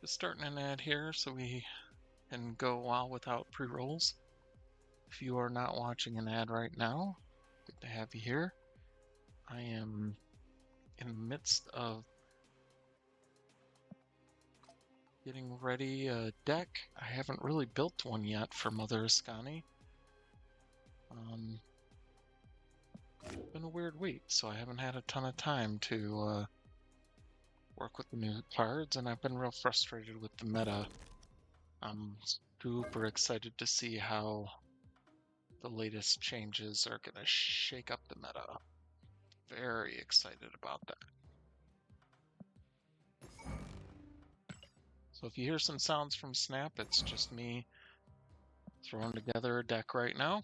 Just starting an ad here so we can go a while without pre-rolls. If you are not watching an ad right now, good to have you here. I am in the midst of getting ready a deck. I haven't really built one yet for Mother Askani. It's been a weird week, so I haven't had a ton of time to work with the new cards, and I've been real frustrated with the meta. I'm super excited to see how the latest changes are going to shake up the meta. Very excited about that. So if you hear some sounds from Snap, it's just me throwing together a deck right now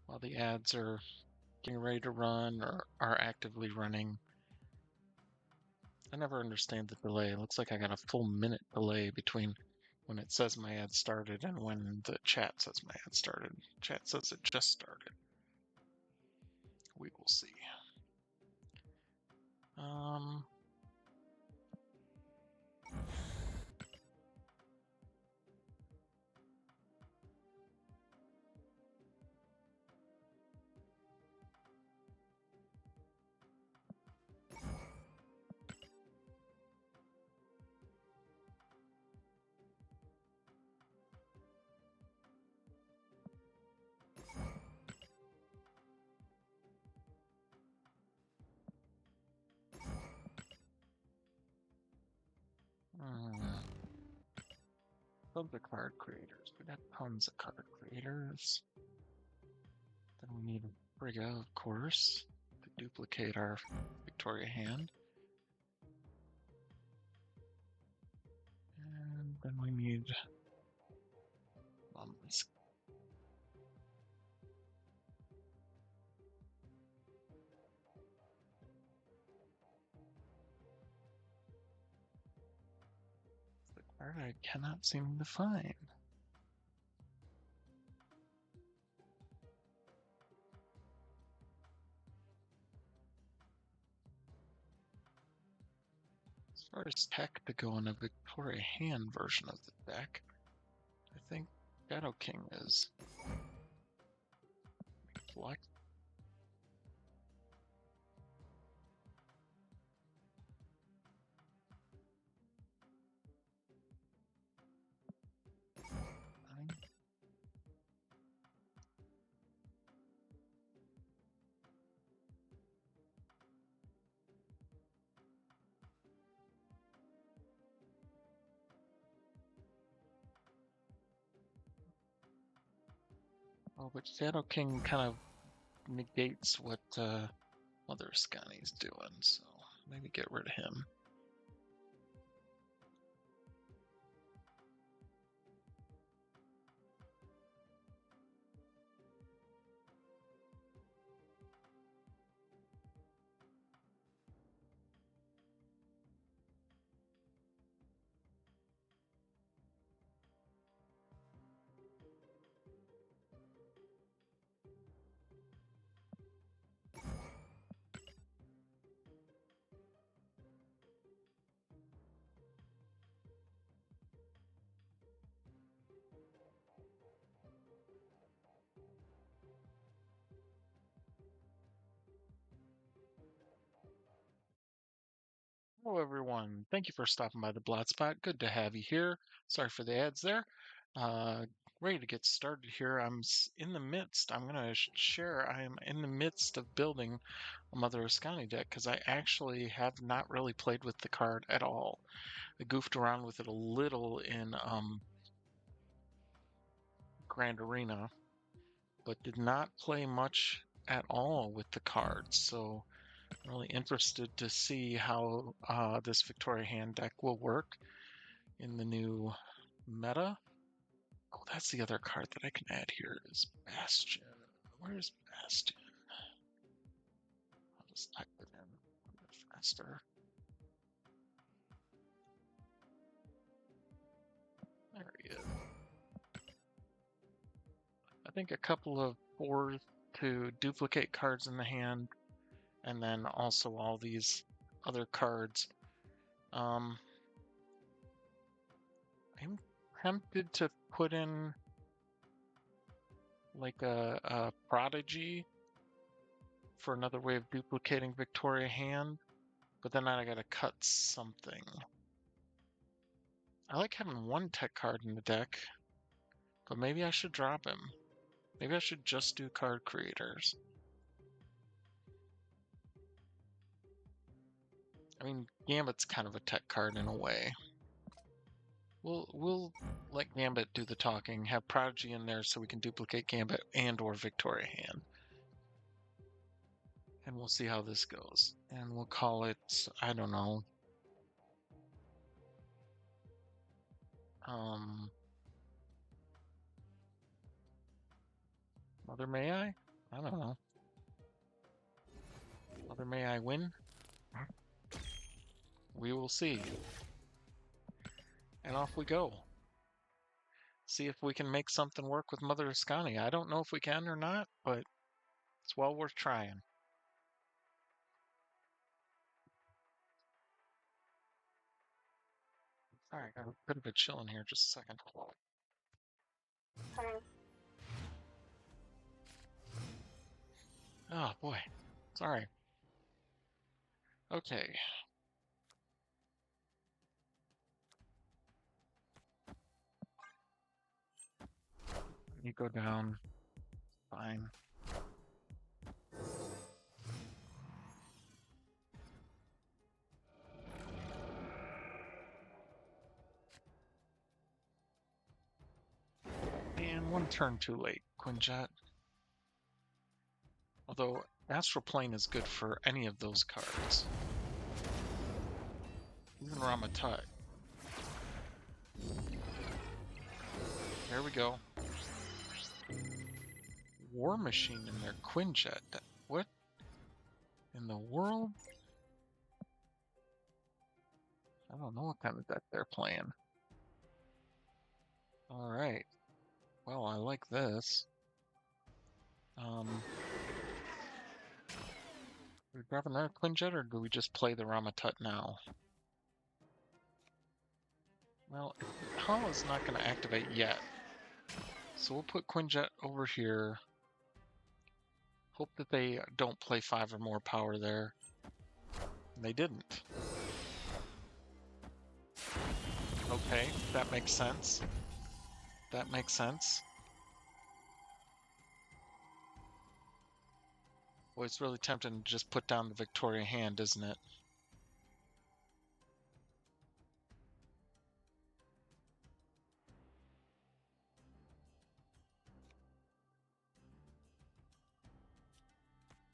while the ads are getting ready to run or are actively running. I never understand the delay. It looks like I got a full minute delay between when it says my ad started and when the chat says my ad started. Chat says it just started. We will see. Of the card creators. We got tons of card creators. Then we need Frigga, of course, to duplicate our Victoria hand. And then we need Mummies. The card I cannot seem to find. As far as tech to go in a Victoria hand version of the deck, I think Shadow King is reflect. Oh, but Shadow King kind of negates what Mother Askani's doing, so maybe get rid of him. Hello, everyone. Thank you for stopping by the Blotspot. Good to have you here. Sorry for the ads there. Uh, Ready to get started here. I'm in the midst. I'm going to share. I am in the midst of building a Mother Askani deck because I actually have not really played with the card at all. I goofed around with it a little in Grand Arena, but did not play much at all with the cards. So I'm really interested to see how this Victoria hand deck will work in the new meta. Oh, that's the other card that I can add here is Bastion. Where's Bastion? I'll just type it in a bit faster. There he is. I think a couple of 4s to duplicate cards in the hand, and then also all these other cards. I'm tempted to put in like a prodigy for another way of duplicating Victoria Hand, but then I gotta cut something. I like having one tech card in the deck, but maybe I should drop him. Maybe I should just do card creators. I mean, Gambit's kind of a tech card in a way. We'll let Gambit do the talking, have Prodigy in there so we can duplicate Gambit and or Victoria Hand. And we'll see how this goes. And we'll call it, I don't know. Mother May I? I don't know. Mother May I win? We will see. And off we go. See if we can make something work with Mother Askani. I don't know if we can or not, but it's well worth trying. Alright, got a bit of a chill in here, just a second. Oh boy. Sorry. Okay. You go down. Fine. And one turn too late, Quinjet. Although Astral Plane is good for any of those cards. Even Ramatut. There we go. War Machine in their Quinjet. What in the world? I don't know what kind of deck they're playing. Alright. Well, I like this. Do we grab another Quinjet or do we just play the Ramatut now? Well, Hall is not going to activate yet. So we'll put Quinjet over here. Hope that they don't play 5 or more power there. They didn't. Okay, that makes sense. That makes sense. Well, it's really tempting to just put down the Victoria Hand, isn't it?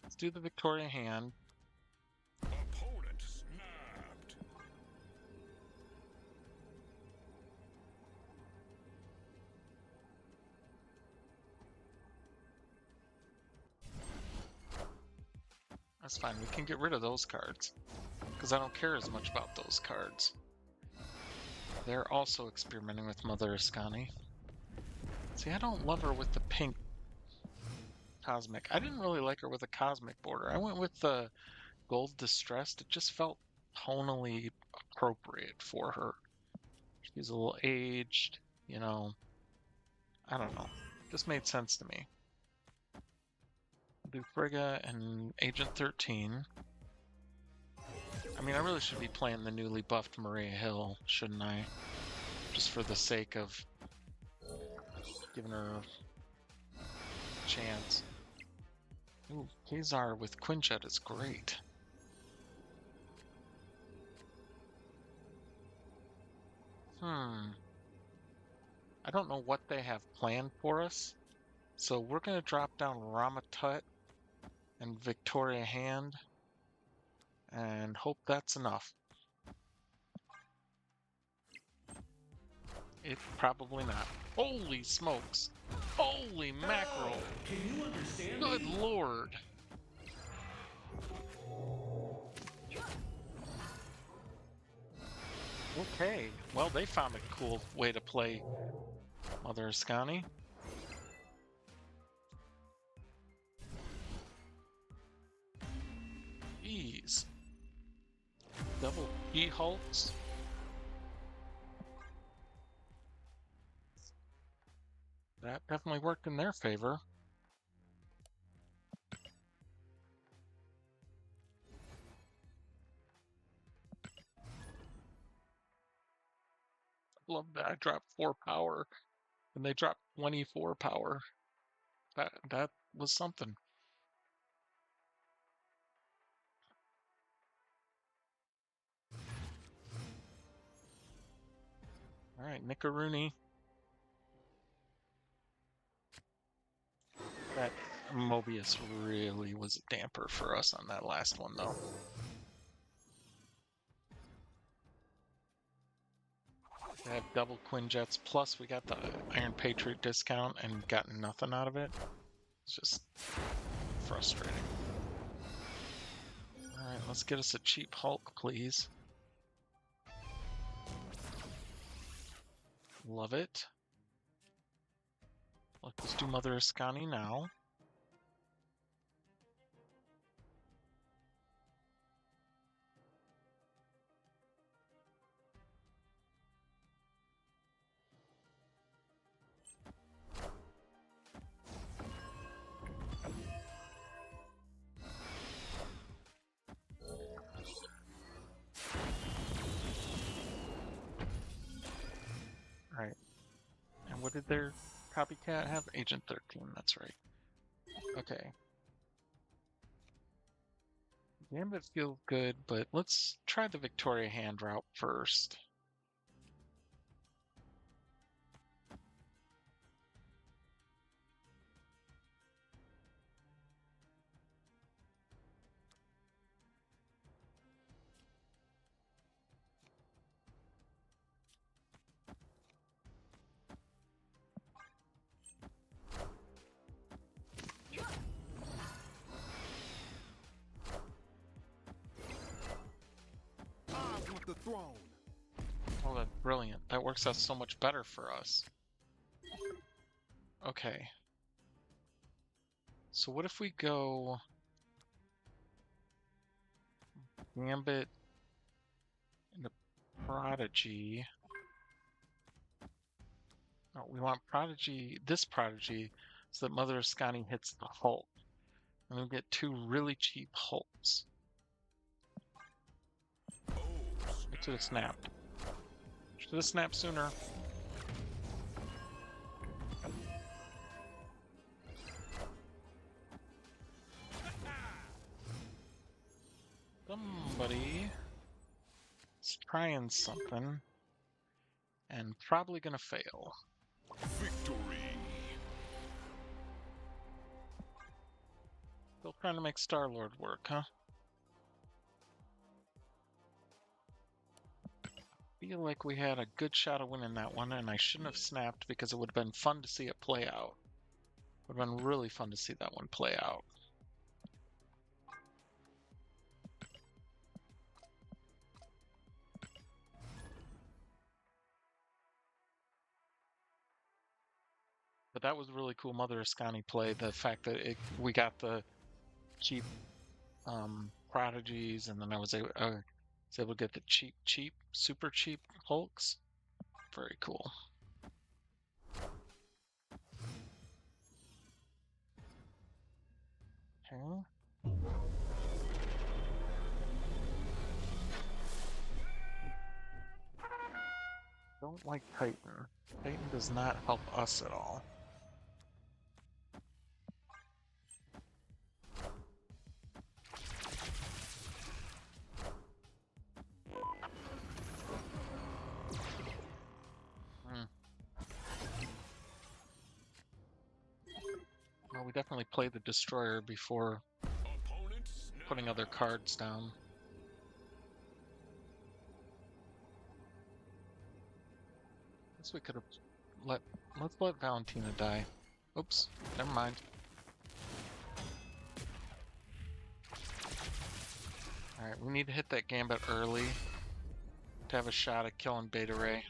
Let's do the Victoria Hand. Opponent snapped. That's fine, we can get rid of those cards. Because I don't care as much about those cards. They're also experimenting with Mother Askani. See, I don't love her with the pink Cosmic. I didn't really like her with a Cosmic border. I went with the Gold Distressed. It just felt tonally appropriate for her. She's a little aged, you know. I don't know. Just made sense to me. Do Frigga and Agent 13. I mean, I really should be playing the newly buffed Maria Hill, shouldn't I? Just for the sake of giving her a chance. Ooh, Kazar with Quinjet is great. I don't know what they have planned for us. So we're going to drop down Ramatut and Victoria Hand and hope that's enough. It's probably not. Holy smokes! Holy mackerel! Can you understand Good me? lord! Okay, well they found a cool way to play Mother Askani. Jeez. Double E-Hulks. That definitely worked in their favor. Love that I dropped 4 power and they dropped 24 power. That was something. All right, Nickaroony. That Mobius really was a damper for us on that last one, though. We have double Quinjets, plus we got the Iron Patriot discount and gotten nothing out of it. It's just frustrating. Alright, let's get us a cheap Hulk, please. Love it. Let's do Mother Askani now. Alright. And what did their copycat have? Agent 13, that's right. Okay. Gambit feels good, but let's try the Victoria hand route first. I want the throne. Oh, that's brilliant. That works out so much better for us. Okay. So what if we go Gambit into Prodigy? No, we want Prodigy, this Prodigy, so that Mother Askani hits the Hulk. And we get 2 really cheap Hulks. It should have snapped. Should have snapped sooner. Somebody is trying something and probably gonna fail. Victory. Still trying to make Star-Lord work, huh? Feel like we had a good shot of winning that one, and I shouldn't have snapped because it would have been fun to see it play out. Would have been really fun to see that one play out. But that was a really cool Mother Askani play. The fact that we got the cheap prodigies, and then I was able to get the cheap, super cheap Hulks. Very cool. Okay. Don't like Titan. Titan does not help us at all. Hmm. Well, we definitely played the Destroyer before Opponent putting other cards down. Guess we could have let's let Valentina die. Oops, never mind. Alright, we need to hit that Gambit early to have a shot at killing Beta Ray.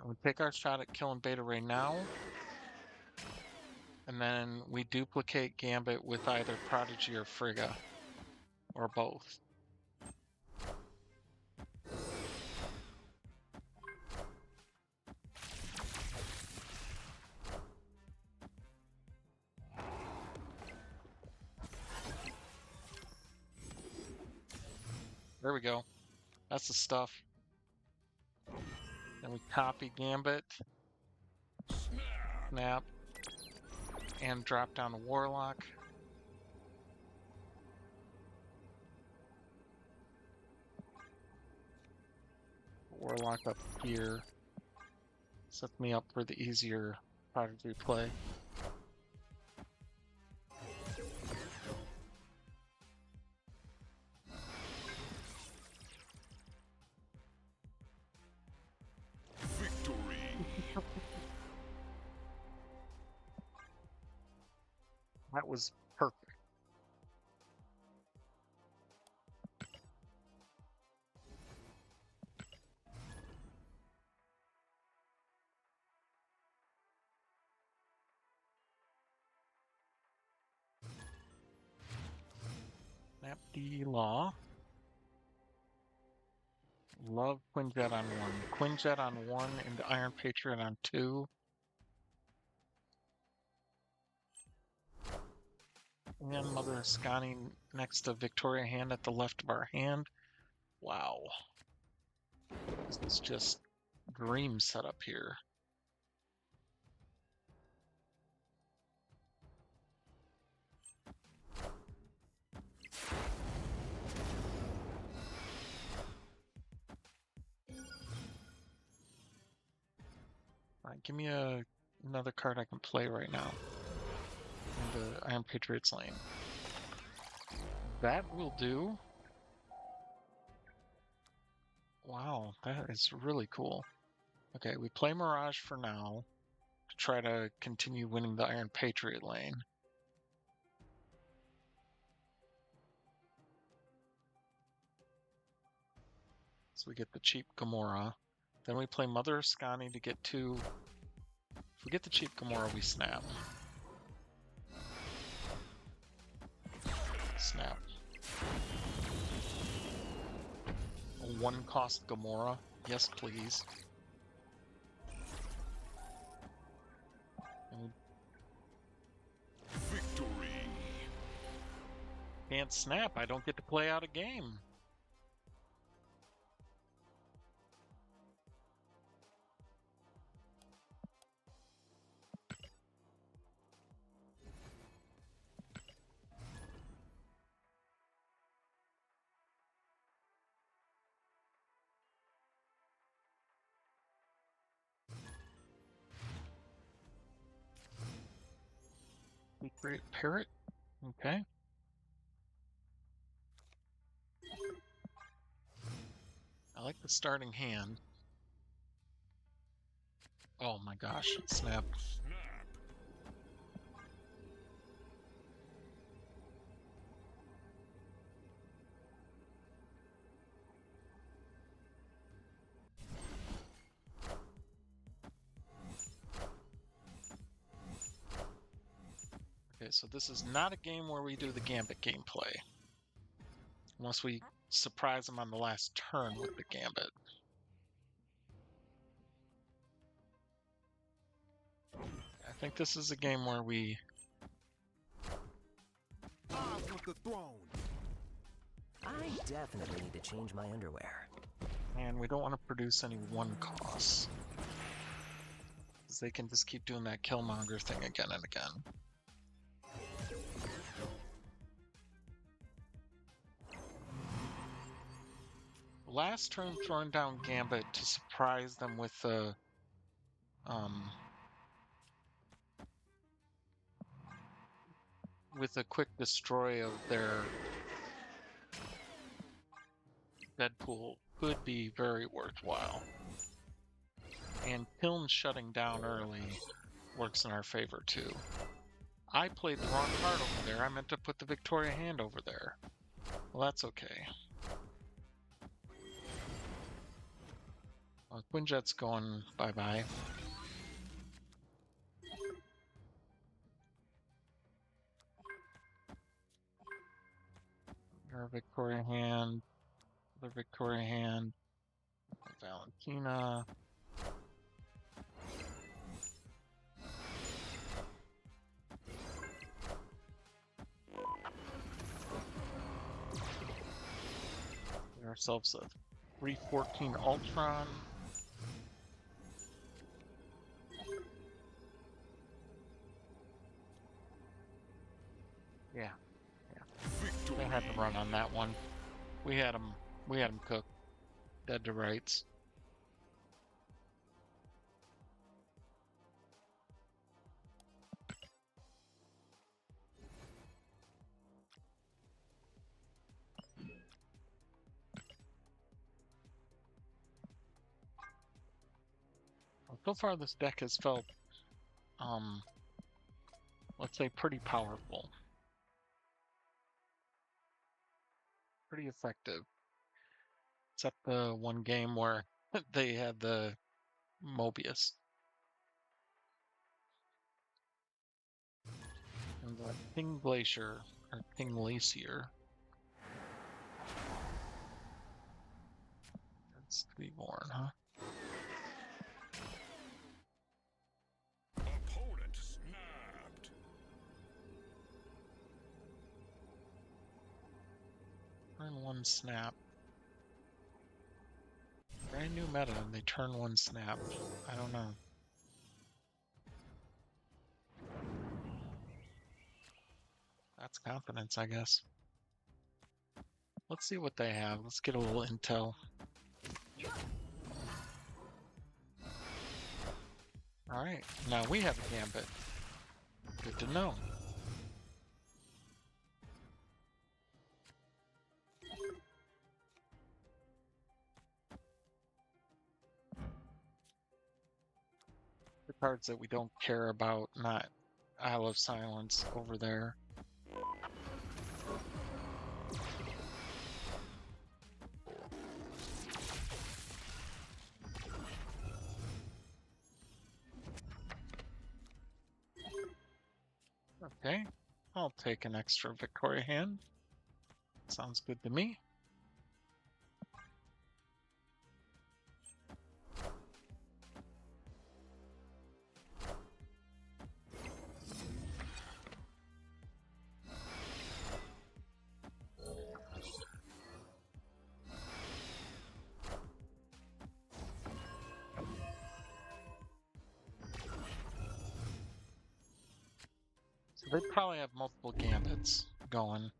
We take our shot at killing Beta Ray now, and then we duplicate Gambit with either Prodigy or Frigga, or both. There we go. That's the stuff. Then we copy Gambit, snap, and drop down to Warlock. Warlock up here. Sets me up for the easier Prodigy play. Victory. That was perfect. Snap D Law. Love Quinjet on 1. Quinjet on 1 and Iron Patriot on 2. And Mother Askani next to Victoria Hand at the left of our hand. Wow. This is just dream setup here. Alright, give me another card I can play right now. In the Iron Patriot's lane. That will do. Wow, that is really cool. Okay, we play Mirage for now to try to continue winning the Iron Patriot lane. So we get the cheap Gamora. Then we play Mother Askani to get 2. If we get the cheap Gamora, we snap. Snap. A 1-cost Gamora. Yes, please. And Victory. can't snap. I don't get to play out a game. Secret Parrot. Okay. I like the starting hand. Oh my gosh, snap. Snap. Okay, so this is not a game where we do the Gambit gameplay. Unless we surprise them on the last turn with the Gambit. I think this is a game where we... I want the throne. I definitely need to change my underwear. And we don't want to produce any 1-costs. Because they can just keep doing that Killmonger thing again and again. Last turn throwing down Gambit to surprise them with the with a quick destroy of their Deadpool could be very worthwhile. And Kiln shutting down early works in our favor too. I played the wrong card over there. I meant to put the Victoria Hand over there. Well, that's okay. Quinjet's going bye-bye. Your Victoria Hand. The Victoria Hand. Valentina. Our ourselves a 314 Ultron. Yeah, they had to run on that one. We had them cooked, dead to rights. So far, this deck has felt, let's say, pretty powerful, pretty effective. Except the one game where they had the Mobius and the King Glacier or King Glacier. That's to be born, huh? Opponent snapped. Turn one snap. Brand new meta, and they turn one snap. I don't know. That's confidence, I guess. Let's see what they have. Let's get a little intel. Alright, now we have a gambit. Good to know. The cards that we don't care about, not Isle of Silence over there. Okay, I'll take an extra Victoria hand. Sounds good to me. So they probably have multiple gambits going.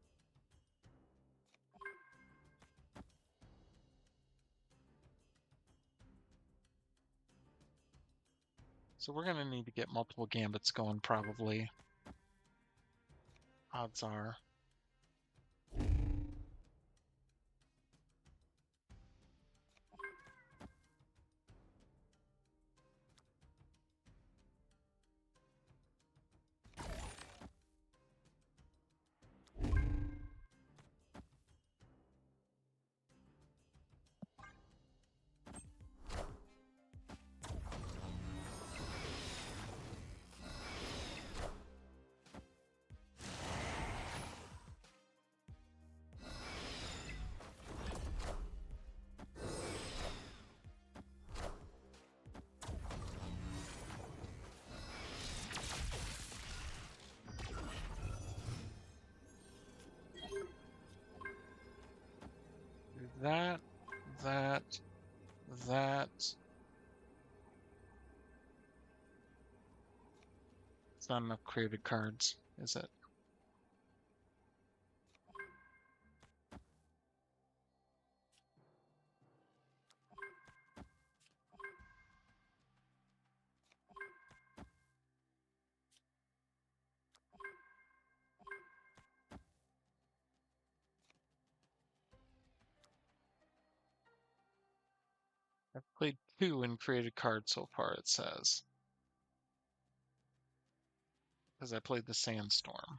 So we're gonna need to get multiple gambits going probably. Odds are. Do that, that, that. It's not enough created cards, is it? I've played 2 in created cards so far, it says. Because I played the Sandstorm.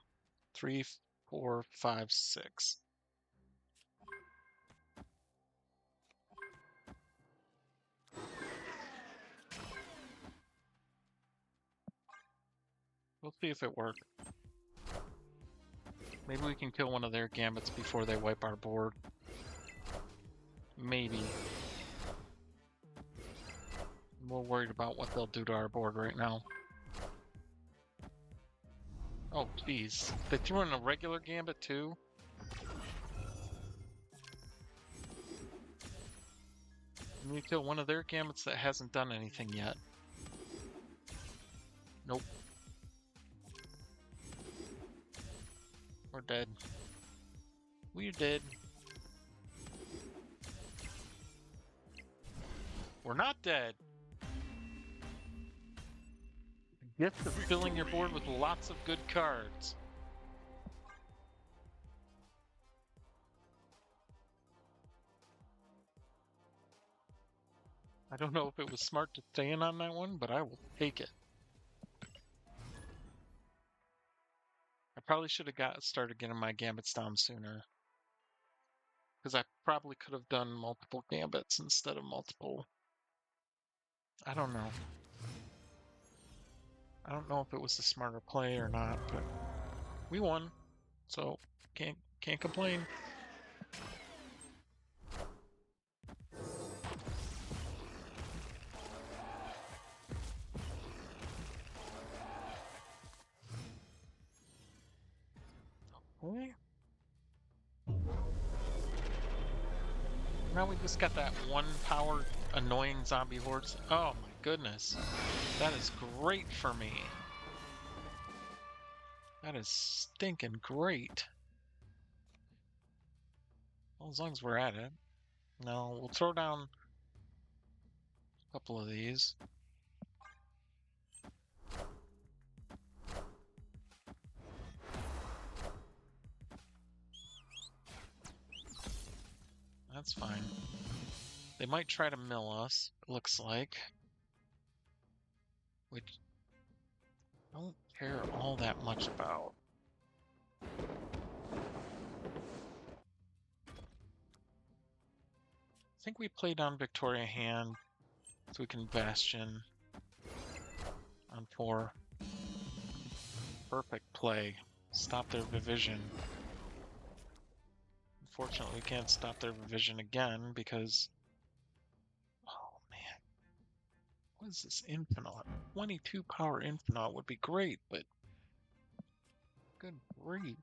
3, 4, 5, 6. We'll see if it works. Maybe we can kill one of their gambits before they wipe our board. Maybe. I'm more worried about what they'll do to our board right now. Oh, geez. They threw in a regular gambit too? Can we kill one of their gambits that hasn't done anything yet? Nope. We're dead. We're dead. We're not dead. The gift of filling your board with lots of good cards. I don't know if it was smart to stay in on that one, but I will take it. I probably should have started getting my gambits down sooner. Because I probably could have done multiple gambits instead of multiple. I don't know. I don't know if it was the smarter play or not, but we won, so can't complain. Okay. Now we just got that one power annoying zombie hordes. Oh my goodness. That is great for me. That is stinking great. Well, as long as we're at it. No, we'll throw down a couple of these. That's fine. They might try to mill us, it looks like. Which I don't care all that much about. I think we play down Victoria Hand so we can Bastion on 4. Perfect play. Stop their Vivision. Unfortunately, we can't stop their Vivision again because... Oh, man. What is this Infinite? 22 power Infinite would be great, but... Good grief.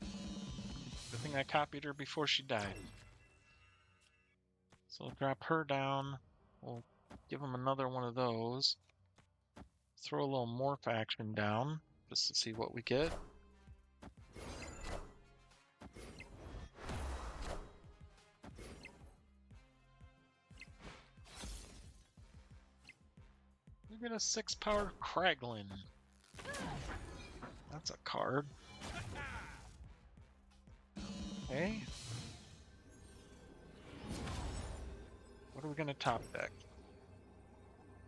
Good thing I copied her before she died. So we'll drop her down. We'll give him another one of those. Throw a little morph action down just to see what we get. We get a 6-power Kraglin. That's a card. Okay. What are we going to top deck?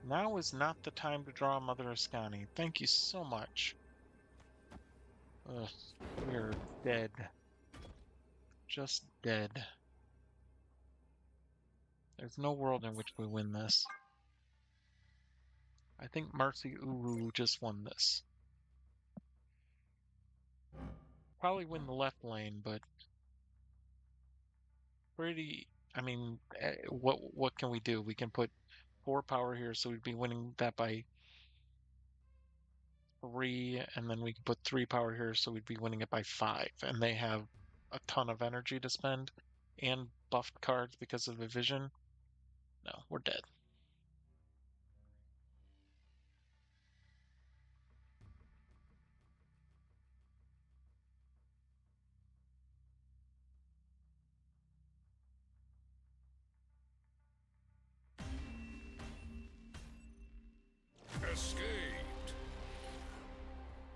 Now is not the time to draw Mother Askani. Thank you so much. Ugh, we're dead. Just dead. There's no world in which we win this. I think Marcy Uru just won this. Probably win the left lane, but pretty... I mean, what can we do? We can put 4 power here, so we'd be winning that by 3, and then we can put 3 power here, so we'd be winning it by 5. And they have a ton of energy to spend and buffed cards because of the vision. No, we're dead. Escaped.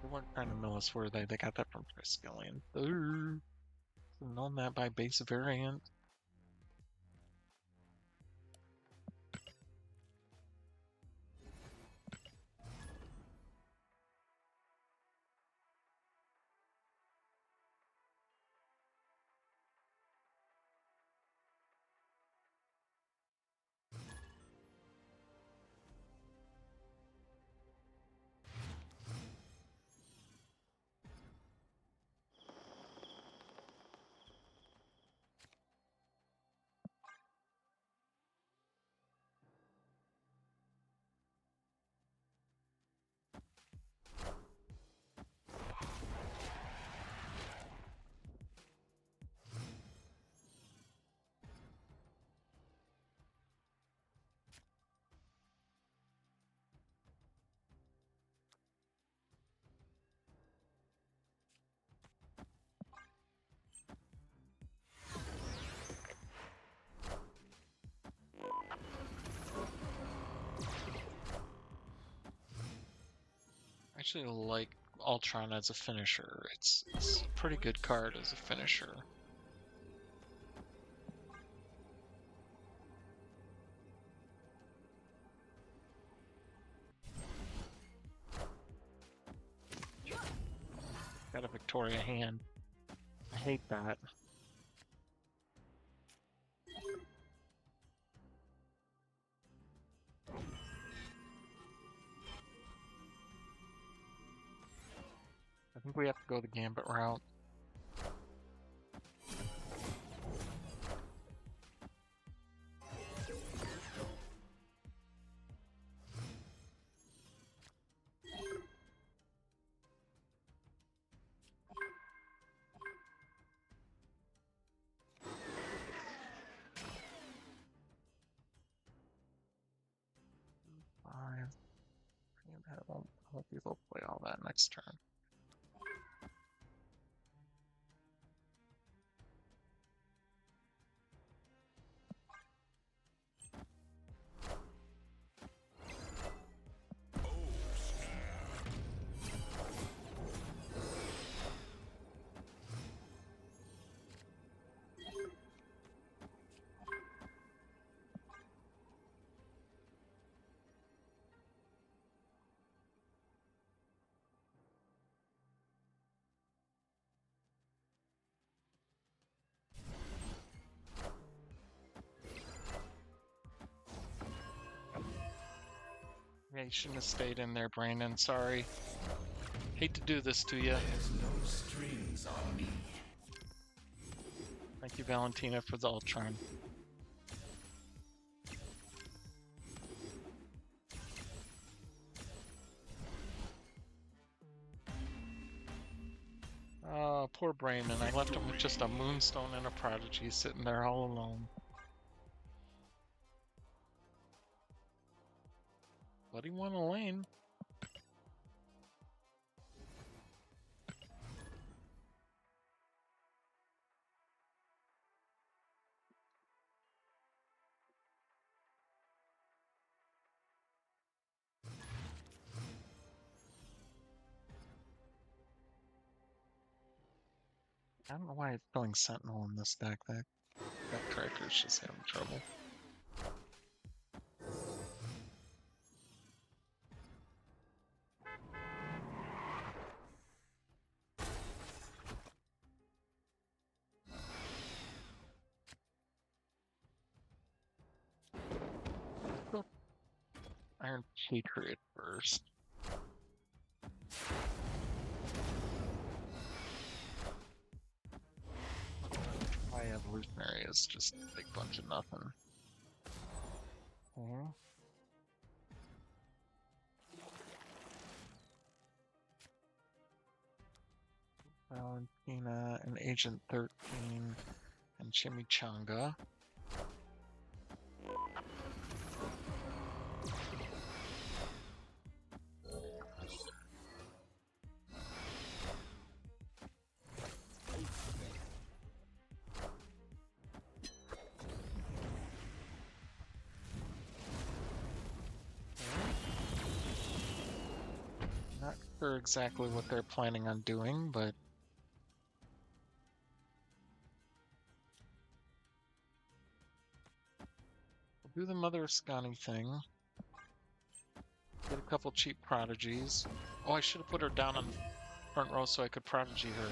They weren't trying to mill us, were they? They got that from Triskelion. Ooh. Known that by base variant. actually like Ultron as a finisher. It's a pretty good card as a finisher. Got a Victoria hand. I hate that. I think we have to go the Gambit route. Five. I won't be able to play all that next turn. Yeah, you shouldn't have stayed in there, Brandon. Sorry. Hate to do this to you. There's no strings on me. Thank you, Valentina, for the Ultron. Oh, poor Brandon. I left him with just a Moonstone and a Prodigy sitting there all alone. But he won a lane. I don't know why it's playing Sentinel in this deck. That Cracker's just having trouble. Go Iron Patriot first. My Evolutionary is just a big bunch of nothing. Valentina and Agent 13 and Chimichanga. Not sure exactly what they're planning on doing, but we'll do the Mother Askani thing. Get a couple cheap prodigies. Oh, I should have put her down on the front row so I could prodigy her.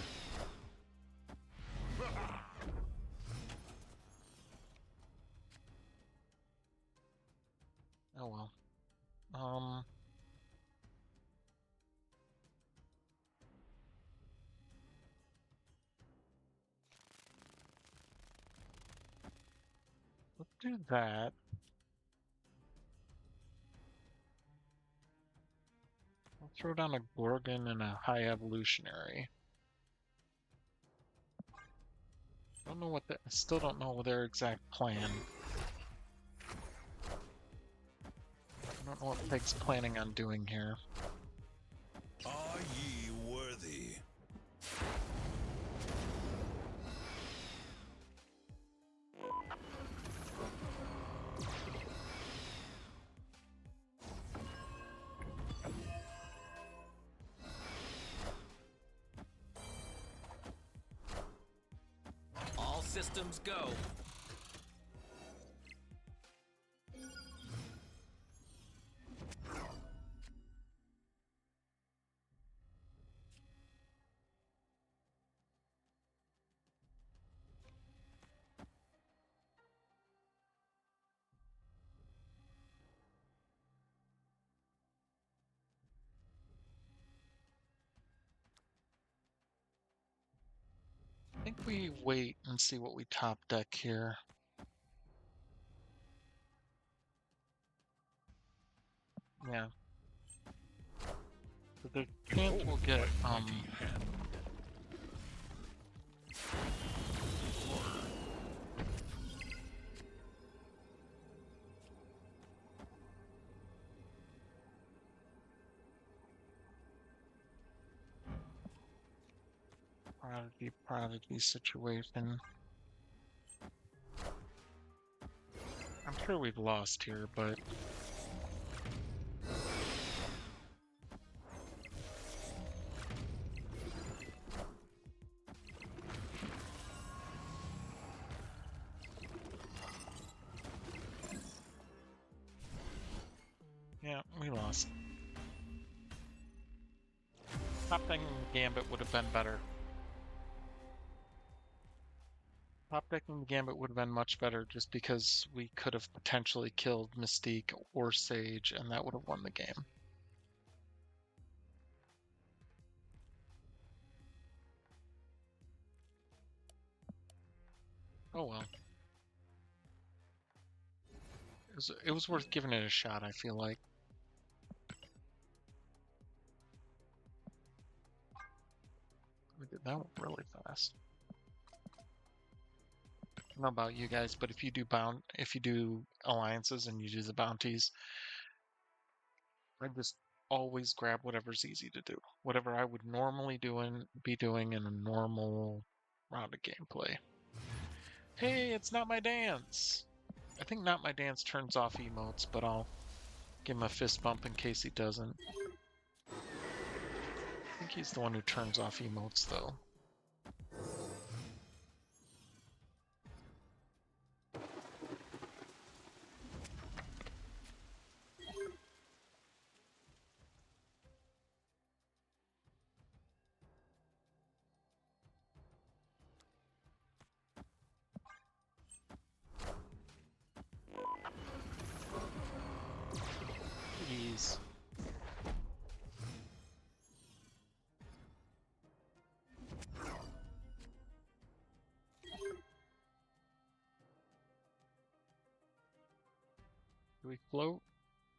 Oh well. Let's do that. I'll throw down a Gorgon and a High Evolutionary. Don't know what I still don't know their exact plan. I don't know what Peg's planning on doing here. Are ye worthy? systems go. I think we wait and see what we top deck here. Yeah. But the chance we'll get prodigy situation. I'm sure we've lost here, but yeah, we lost. Top decking the Gambit would have been better. Top decking the Gambit would have been much better just because we could have potentially killed Mystique or Sage, and that would have won the game. Oh well. It was worth giving it a shot, I feel like. We did that one really fast. I don't know about you guys, but if you do alliances and you do the bounties, I just always grab whatever's easy to do. Whatever I would normally be doing in a normal round of gameplay. Hey, it's not my dance! I think not my dance turns off emotes, but I'll give him a fist bump in case he doesn't. I think he's the one who turns off emotes though. Jeez. Do we float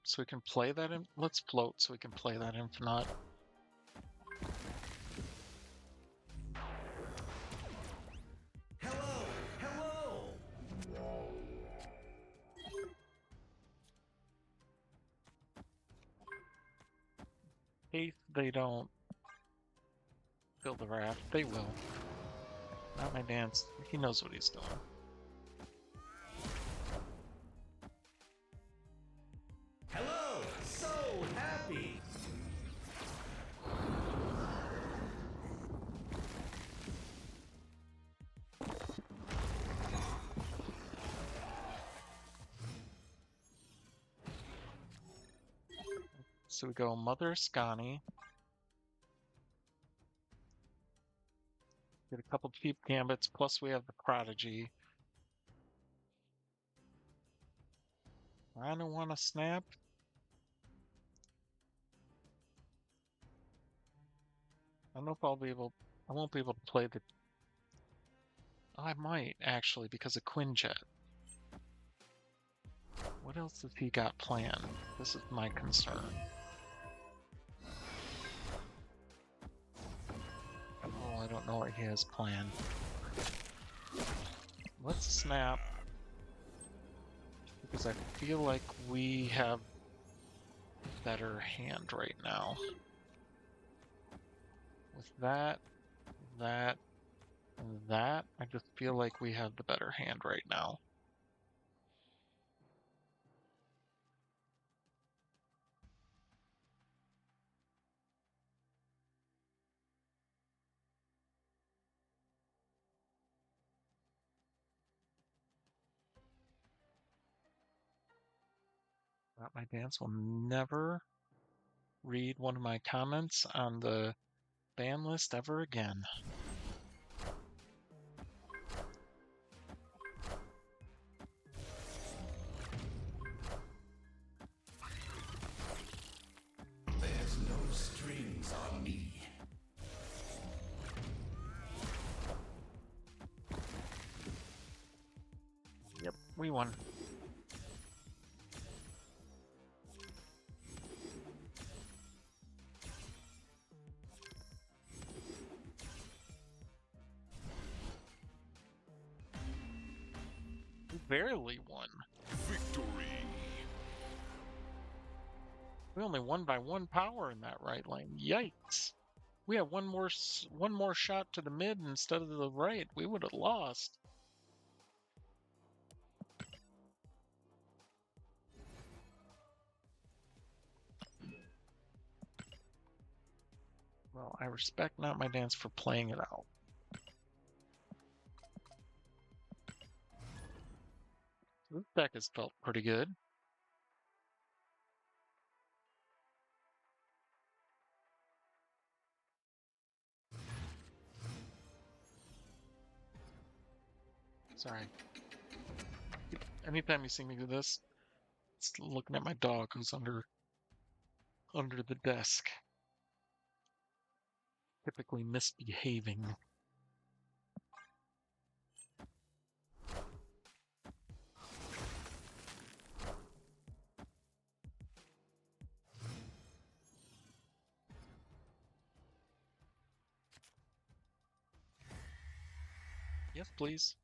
so we can play that in? Let's float so we can play that infinite. Hello! Hello! If they don't fill the raft, they will. Not my dance. He knows what he's doing. Hello! So happy! So we go Mother Askani. Get a couple cheap gambits, plus we have the Prodigy. I don't want to snap. I don't know if I'll be able. I won't be able to play the. I might actually because of Quinjet. What else has he got planned? This is my concern. Oh, I don't know what he has planned. Let's snap. Because I feel like we have better hand right now. With that, and that, I just feel like we have the better hand right now. My dance will never read one of my comments on the ban list ever again. There's no strings on me. Yep, we won. We barely won. Victory. We only won by 1 power in that right lane. Yikes! We had one more shot to the mid instead of the right. We would have lost. Well, I respect Not My Dance for playing it out. This deck has felt pretty good. Sorry. Anytime you see me do this, it's looking at my dog who's under the desk, typically misbehaving. Yes, please.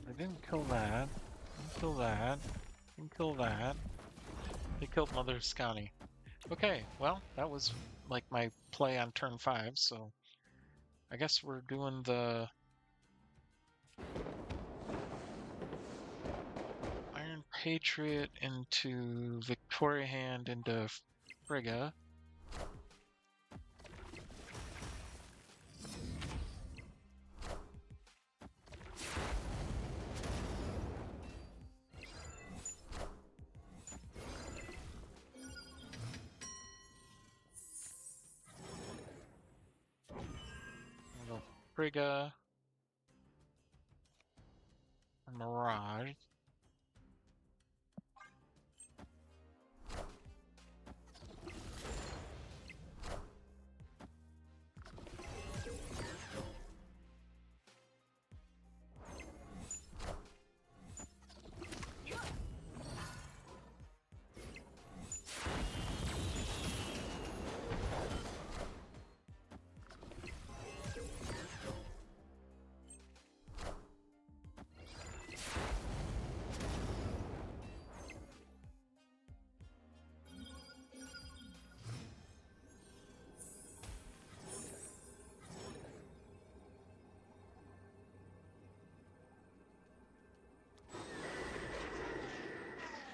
I didn't kill that. Didn't kill that. Didn't kill that. They killed Mother Askani. Okay, well, that was like my play on turn 5, so I guess we're doing the Iron Patriot into Victoria Hand into Frigga. We'll go Frigga and Mirage.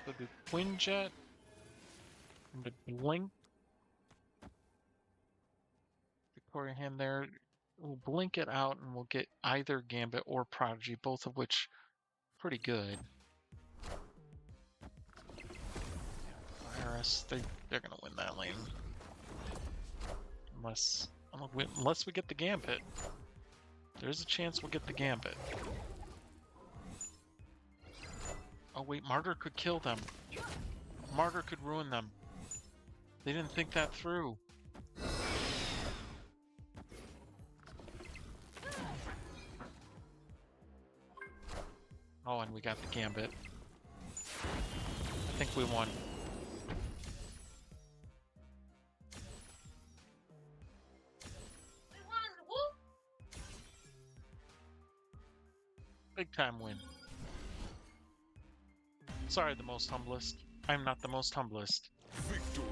So do Quinjet and the Blink. Victoria Hand there. We'll blink it out and we'll get either Gambit or Prodigy, both of which pretty good. IRS, they're gonna win that lane. Unless we get the Gambit. There's a chance we'll get the Gambit. Oh wait, Martyr could kill them. Martyr could ruin them. They didn't think that through. Oh, and we got the Gambit. I think we won. Big time win. Sorry, the most humblest. I'm not the most humblest. Victory.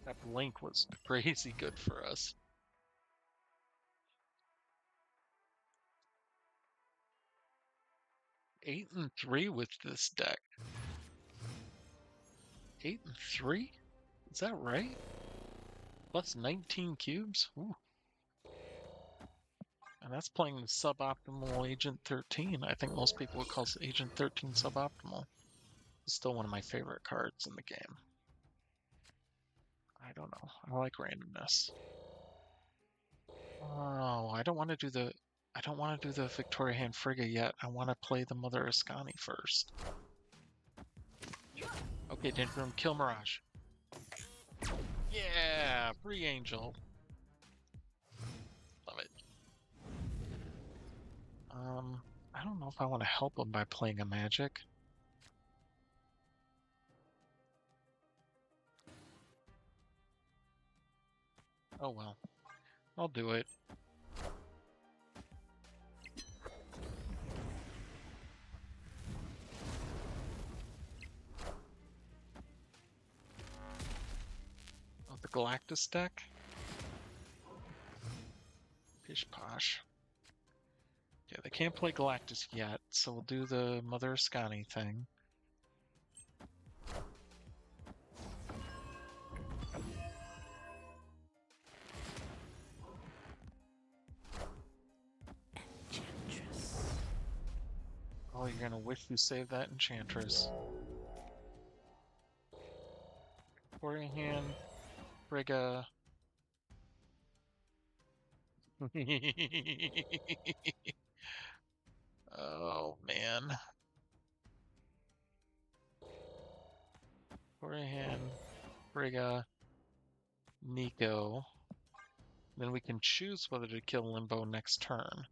That blink was crazy good for us. 8-3 with this deck. 8-3? Is that right? Plus 19 cubes? Ooh. And that's playing the suboptimal Agent 13. I think most people would call Agent 13 suboptimal. It's still one of my favorite cards in the game. I don't know. I like randomness. Oh, I don't want to do the Victoria Hand Frigga yet. I want to play the Mother Askani first. Okay, Danger Room, kill Mirage. Yeah, free Angel. Love it. I don't know if I want to help him by playing a magic. Oh well, I'll do it. Oh, the Galactus deck? Pish posh. Yeah, they can't play Galactus yet, so we'll do the Mother Askani thing. Oh, you're gonna wish you saved that Enchantress. Victoria Hand, Frigga. Oh man. Victoria Hand, Frigga, Nico. Then we can choose whether to kill Limbo next turn.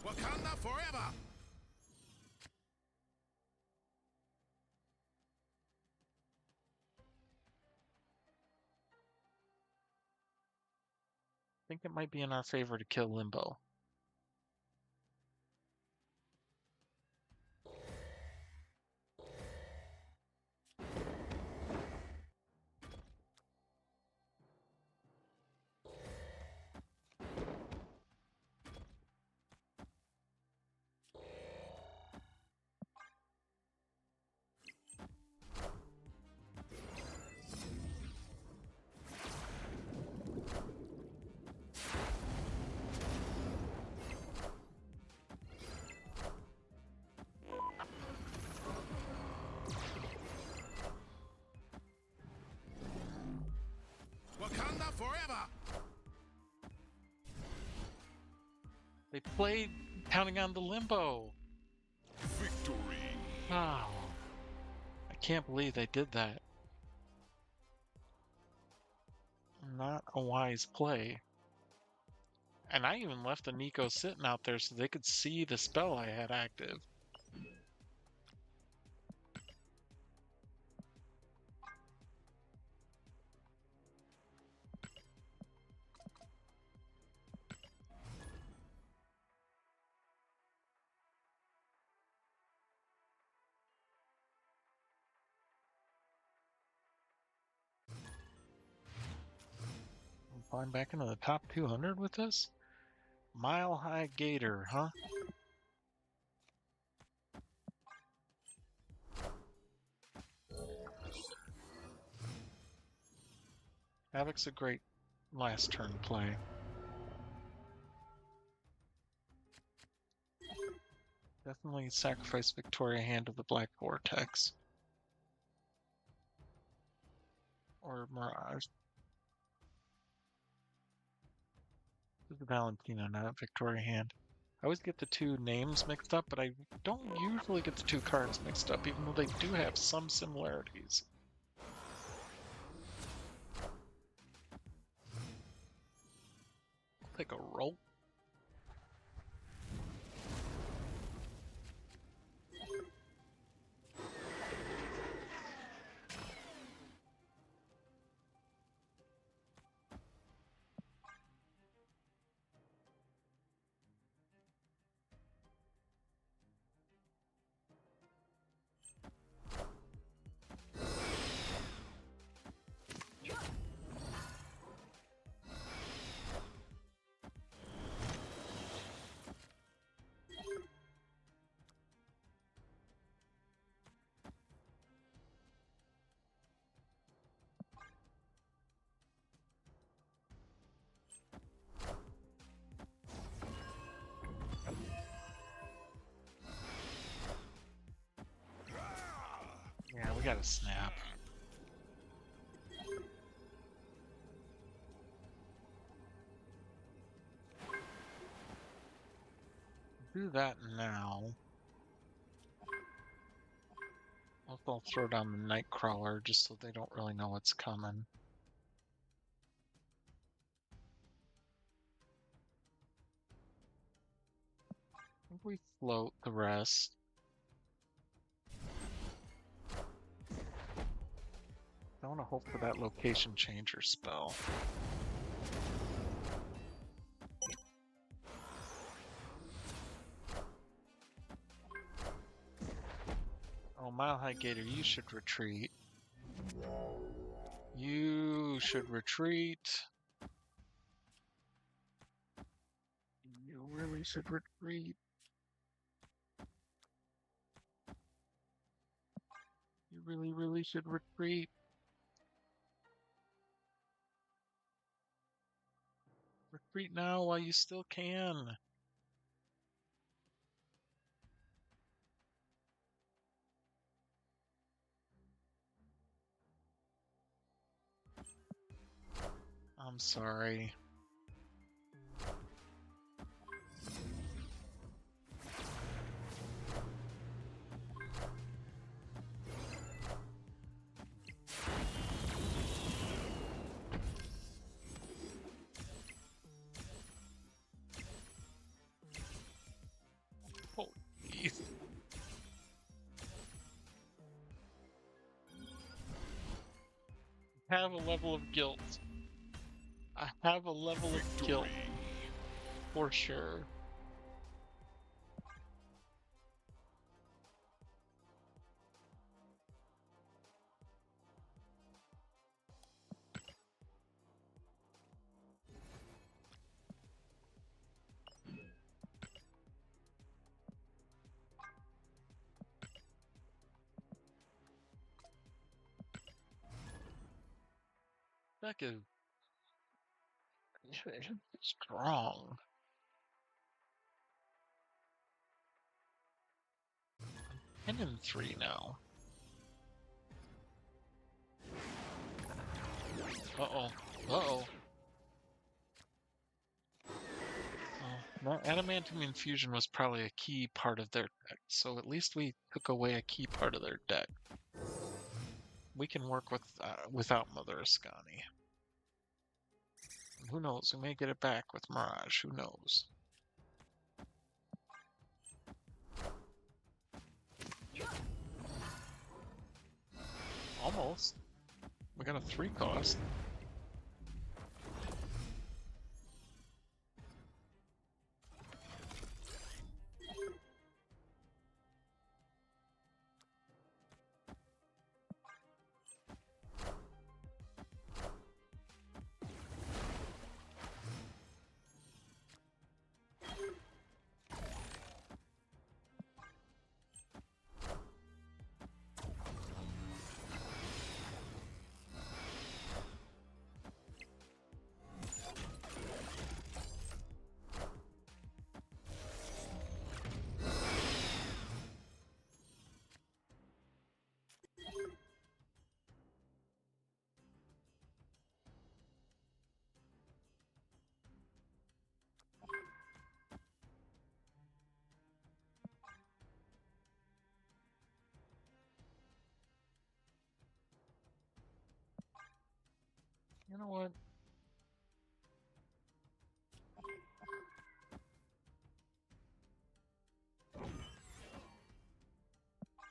Wakanda forever. I think it might be in our favor to kill Limbo. Wakanda forever. They played counting on the Limbo. Victory. Wow. I can't believe they did that. Not a wise play. And I even left the Nico sitting out there so they could see the spell I had active. I'm flying back into the top 200 with this? Mile High Gator, huh? Havoc's a great last turn play. Definitely sacrifice Victoria Hand of the Black Vortex. Or Mirage. This is Valentina, not Victoria Hand. I always get the two names mixed up, but I don't usually get the two cards mixed up, even though they do have some similarities. I'll take a roll. Yeah, we got a snap. Do that now. I'll throw down the Nightcrawler just so they don't really know what's coming. I think we float the rest. I want to hope for that location changer spell. Oh, Mile High Gator, you should retreat. You should retreat. You really should retreat. You really, really should retreat. Retreat now while you still can. I'm sorry. Holy jeez. I have a level of guilt. I have a level of guilt for sure. That is strong. 10-3 now. Uh-oh. Uh-oh. Oh, that adamantium infusion was probably a key part of their deck, so at least we took away a key part of their deck. We can work with without Mother Askani. Who knows? We may get it back with Mirage. Who knows? Almost. We got a 3 cost. You know what?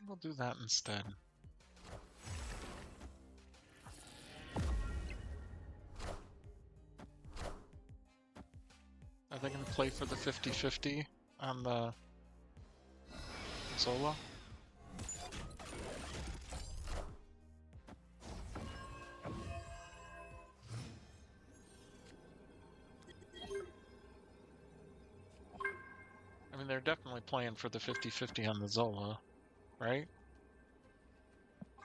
We'll do that instead. Are they going to play for the 50-50 on the Zola? I mean, they're definitely playing for the 50-50 on the Zola, right?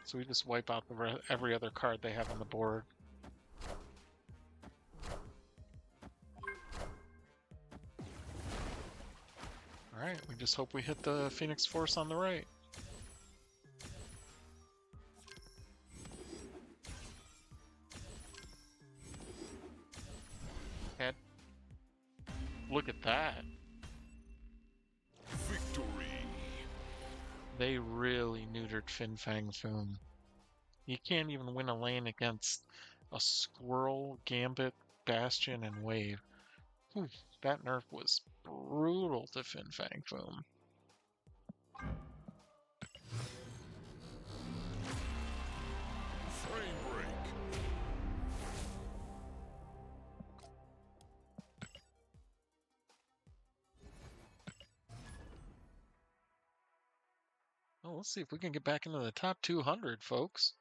So we just wipe out every other card they have on the board. Alright, we just hope we hit the Phoenix Force on the right. And look at that. Victory. They really neutered Fin Fang Foom. You can't even win a lane against a Squirrel, Gambit, Bastion, and Wave. Whew, that nerf was brutal to Fin Fang Foom. Frame break. Well, let's see if we can get back into the top 200, folks.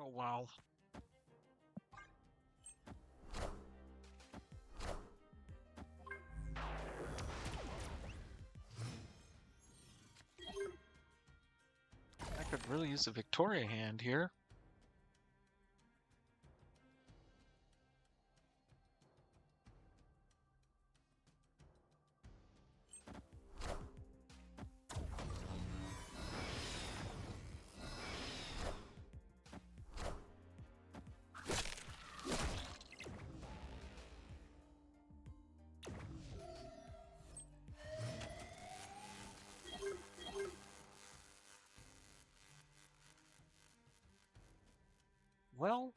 Oh, wow. I could really use a Victoria hand here. Well,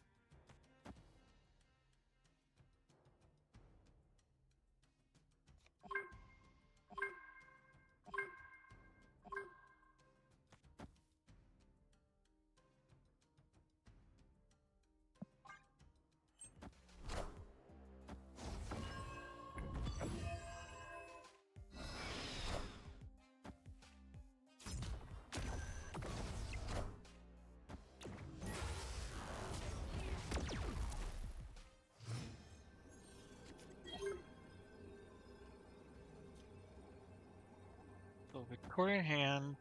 so Victoria hand.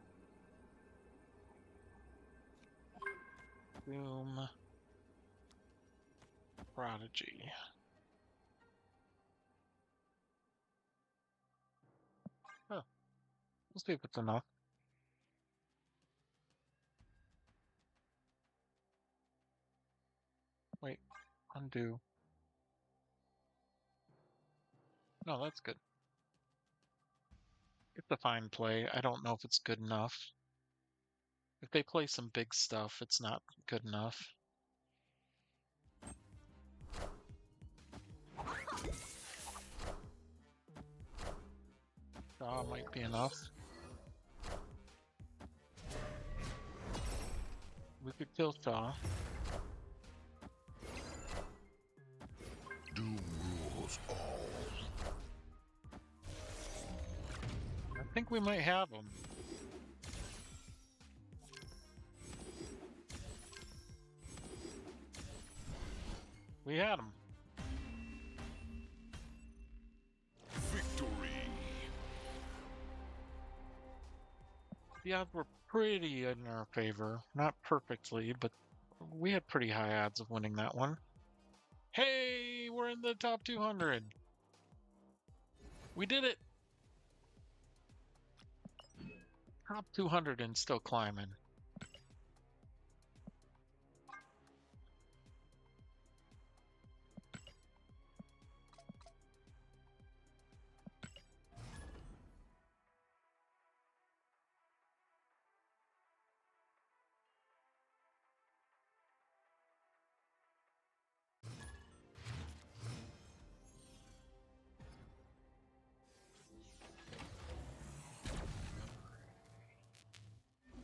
Boom. Prodigy. Huh. We'll see if it's enough. Wait. Undo. No, that's good. It's a fine play. I don't know if it's good enough. If they play some big stuff, it's not good enough. Might be enough. We could kill Shaw. Doom rules all. I think we might have him. We had him. Victory. The odds were pretty in our favor. Not perfectly, but we had pretty high odds of winning that one. Hey, we're in the top 200. We did it. Top 200 and still climbing.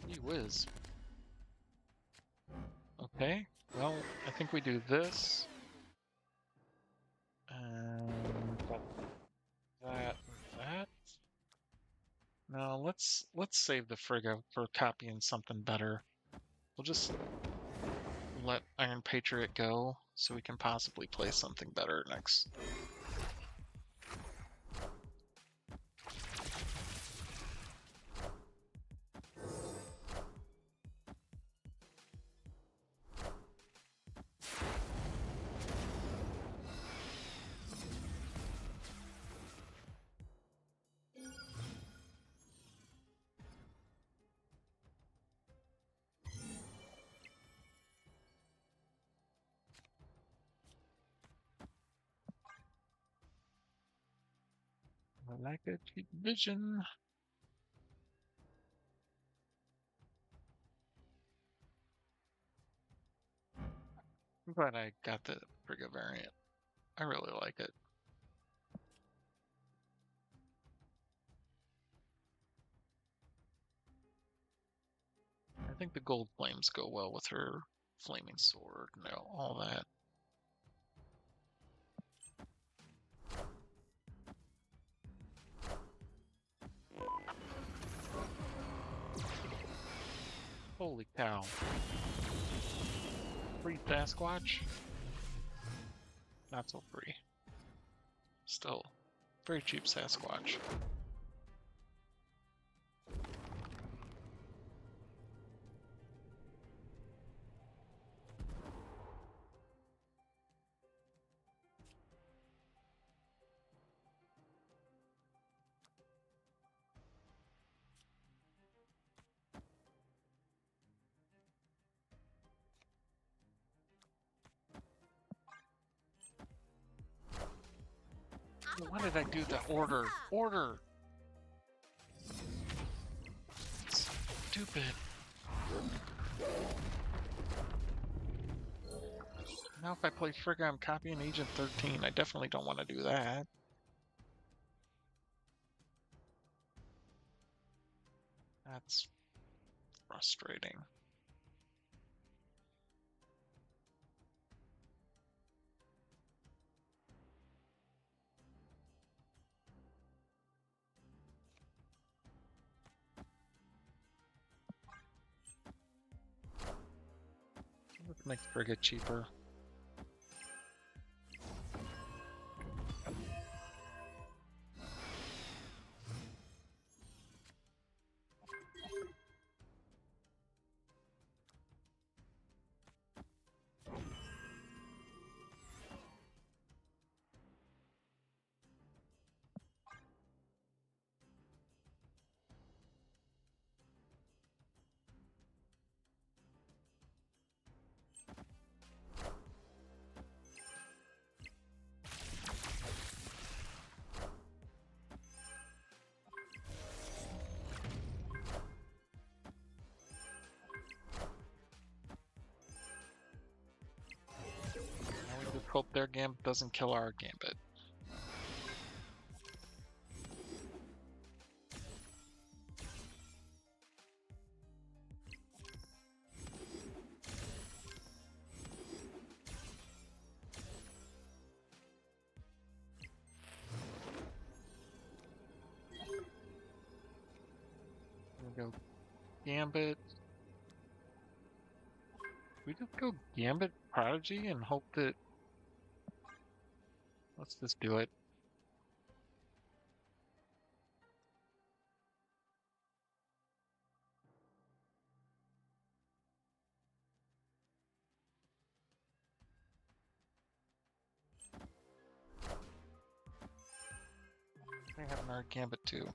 Gee whiz. Okay, well, I think we do this. And that, that. No, let's save the Frigga for copying something better. We'll just let Iron Patriot go so we can possibly play something better next. I like a cheap vision. I'm glad I got the Frigga variant. I really like it. I think the gold flames go well with her flaming sword and all that. Holy cow. Free Sasquatch? Not so free. Still, very cheap Sasquatch. Why did I do the order? Order! Stupid. Now if I play Frigga, I'm copying Agent 13. I definitely don't want to do that. That's frustrating. Let's make Frigga cheaper. Now we just hope their gambit doesn't kill our gambit. We'll go Gambit. We just go Gambit Prodigy and hope that. Let's just do it. I have another gambit too.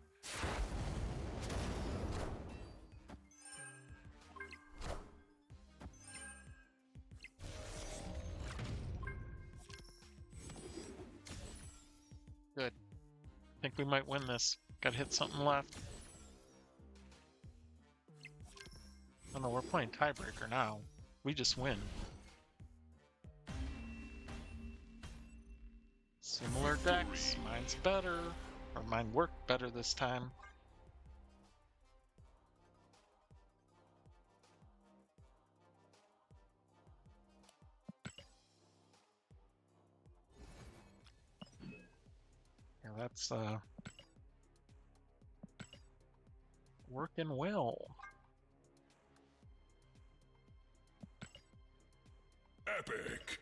Good. Think we might win this. Gotta hit something left. Oh no, we're playing tiebreaker now. We just win. Similar decks. Mine's better. Or mine worked better this time. Yeah, that's working well. Epic.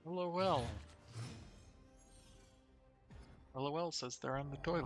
LOL. LOL says they're on the toilet.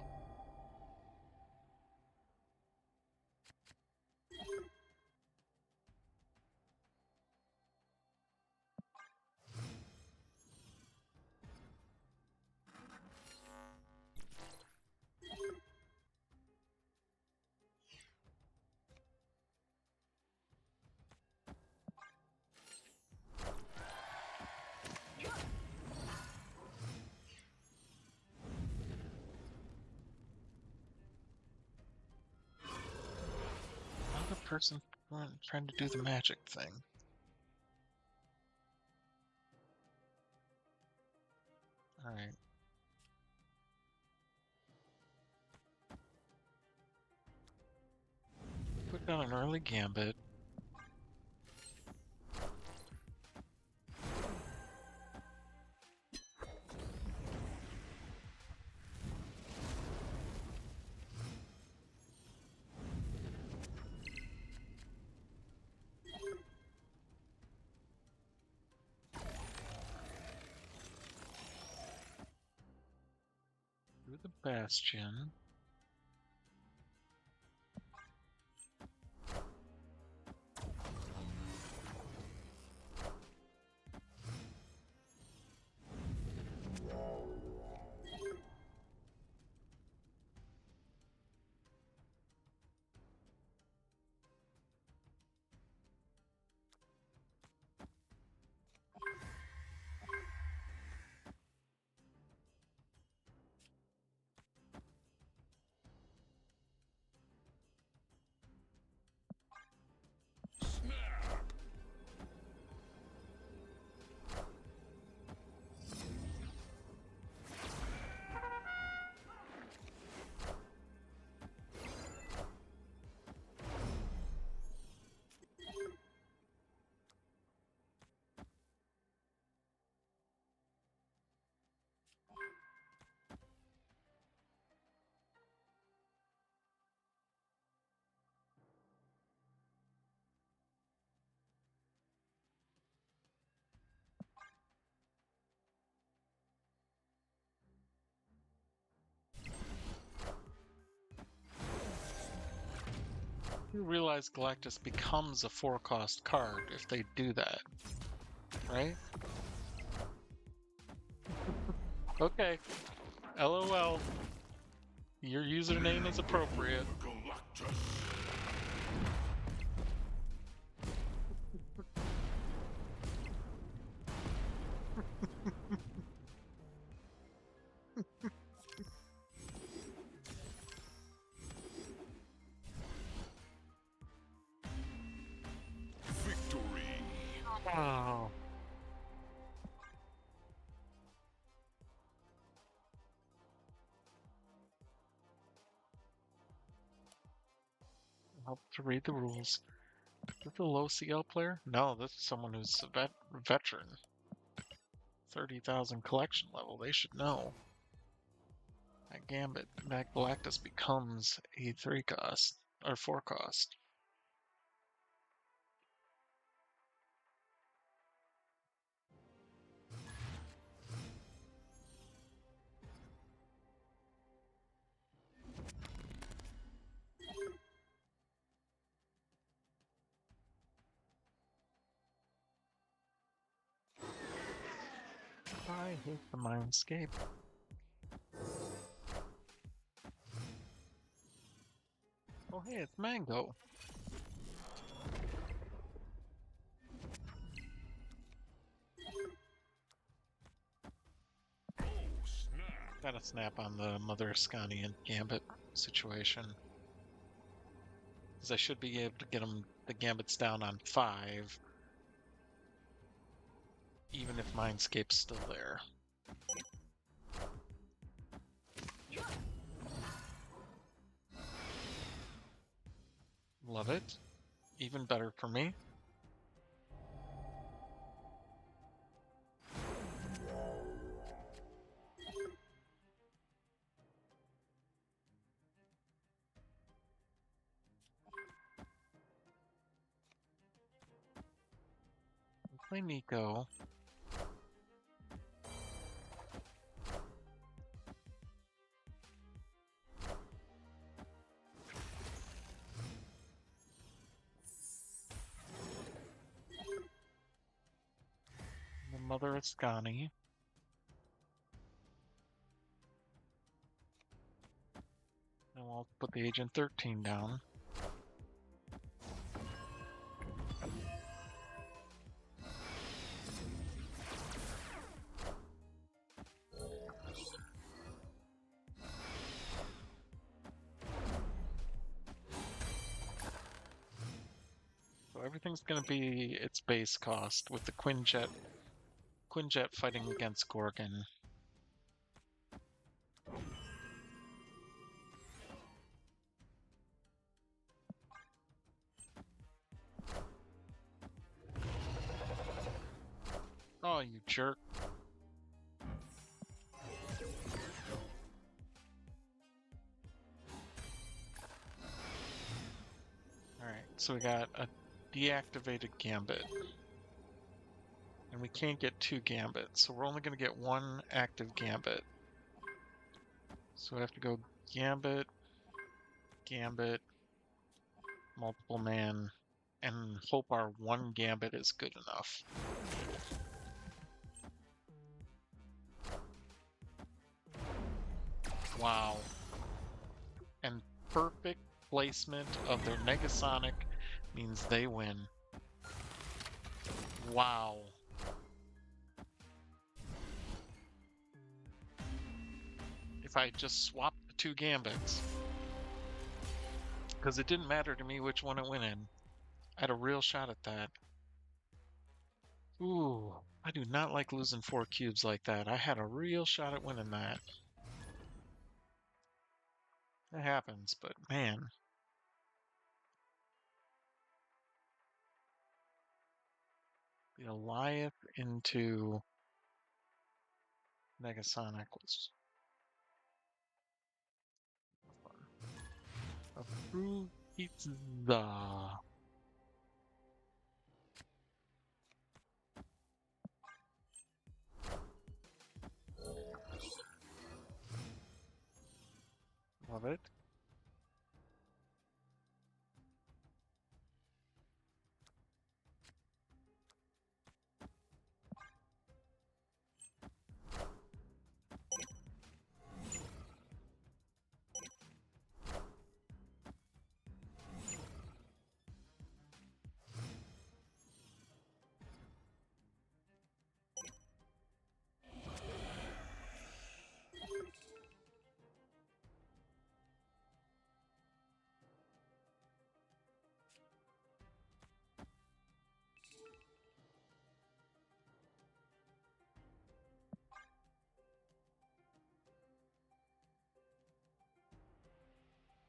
Another person trying to do the magic thing. Alright. Put down an early gambit. Do the bastion. You realize Galactus becomes a 4-cost card if they do that, right? Okay. LOL. Your username is appropriate. Galactus. Victory. Oh. Help to read the rules. Is this a low CL player? No, this is someone who's a veteran. 30,000 collection level. They should know. That Gambit, that Galactus becomes a 3-cost, or 4-cost. I hate the mindscape. Oh, hey, it's Mango. Gotta snap on the Mother Askani and Gambit situation. Because I should be able to get the Gambits down on 5, even if Mindscape's still there. Love it. Even better for me. Play Nico. The Mother Askani. And we'll put the Agent 13 down. So everything's going to be its base cost with the Quinjet fighting against Gorgon. Oh, you jerk. Alright, so we got a deactivated Gambit. And we can't get 2 Gambits, so we're only going to get 1 active Gambit. So we have to go Gambit, Gambit, multiple man, and hope our 1 Gambit is good enough. Wow. And perfect placement of their Negasonic means they win. Wow. If I just swapped the 2 Gambits, because it didn't matter to me which one it went in, I had a real shot at that. Ooh, I do not like losing 4 cubes like that. I had a real shot at winning that. It happens, but man. The Goliath into Negasonic was fun. Approved pizza. Love it.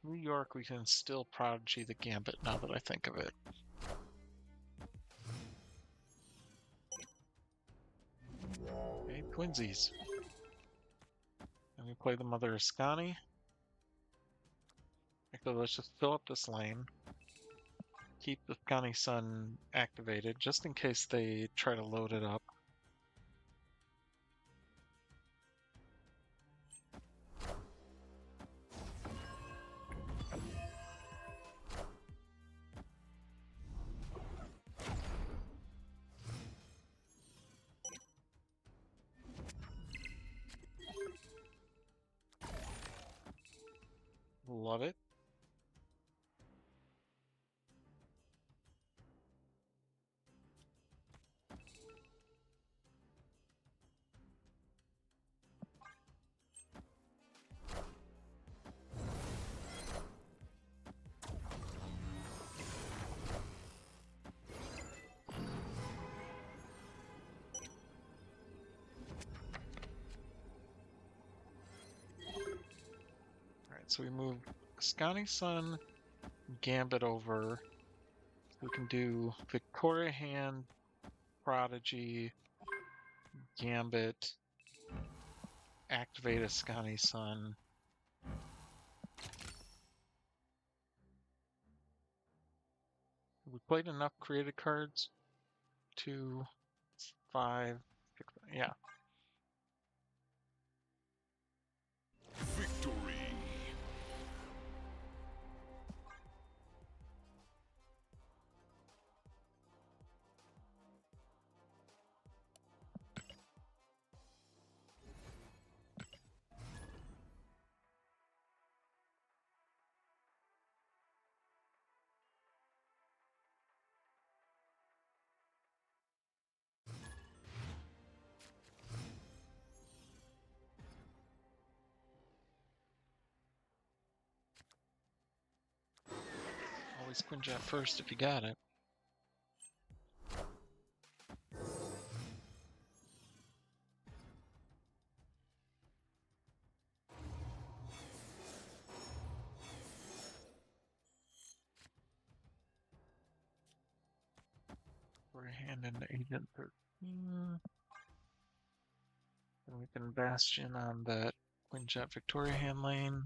New York, we can still prodigy the Gambit now that I think of it. Okay, twinsies. And we play the Mother Askani. Actually, let's just fill up this lane. Keep the Askani Sun activated, just in case they try to load it up. So we move Askani Sun, Gambit over. We can do Victoria Hand, Prodigy, Gambit, activate Askani Sun. We played enough created cards. 2, 5, 6, yeah. Victory! Always Quinjet first if you got it. We're hand into Agent 13. And we can Bastion on that Quinjet Victoria hand lane.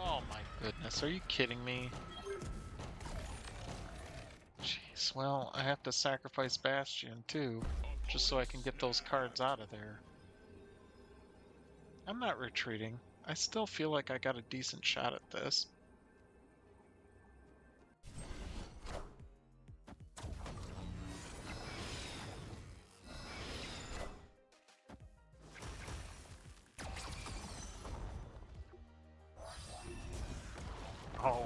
Oh my goodness, are you kidding me? Jeez, well, I have to sacrifice Bastion too, just so I can get those cards out of there. I'm not retreating. I still feel like I got a decent shot at this. Oh,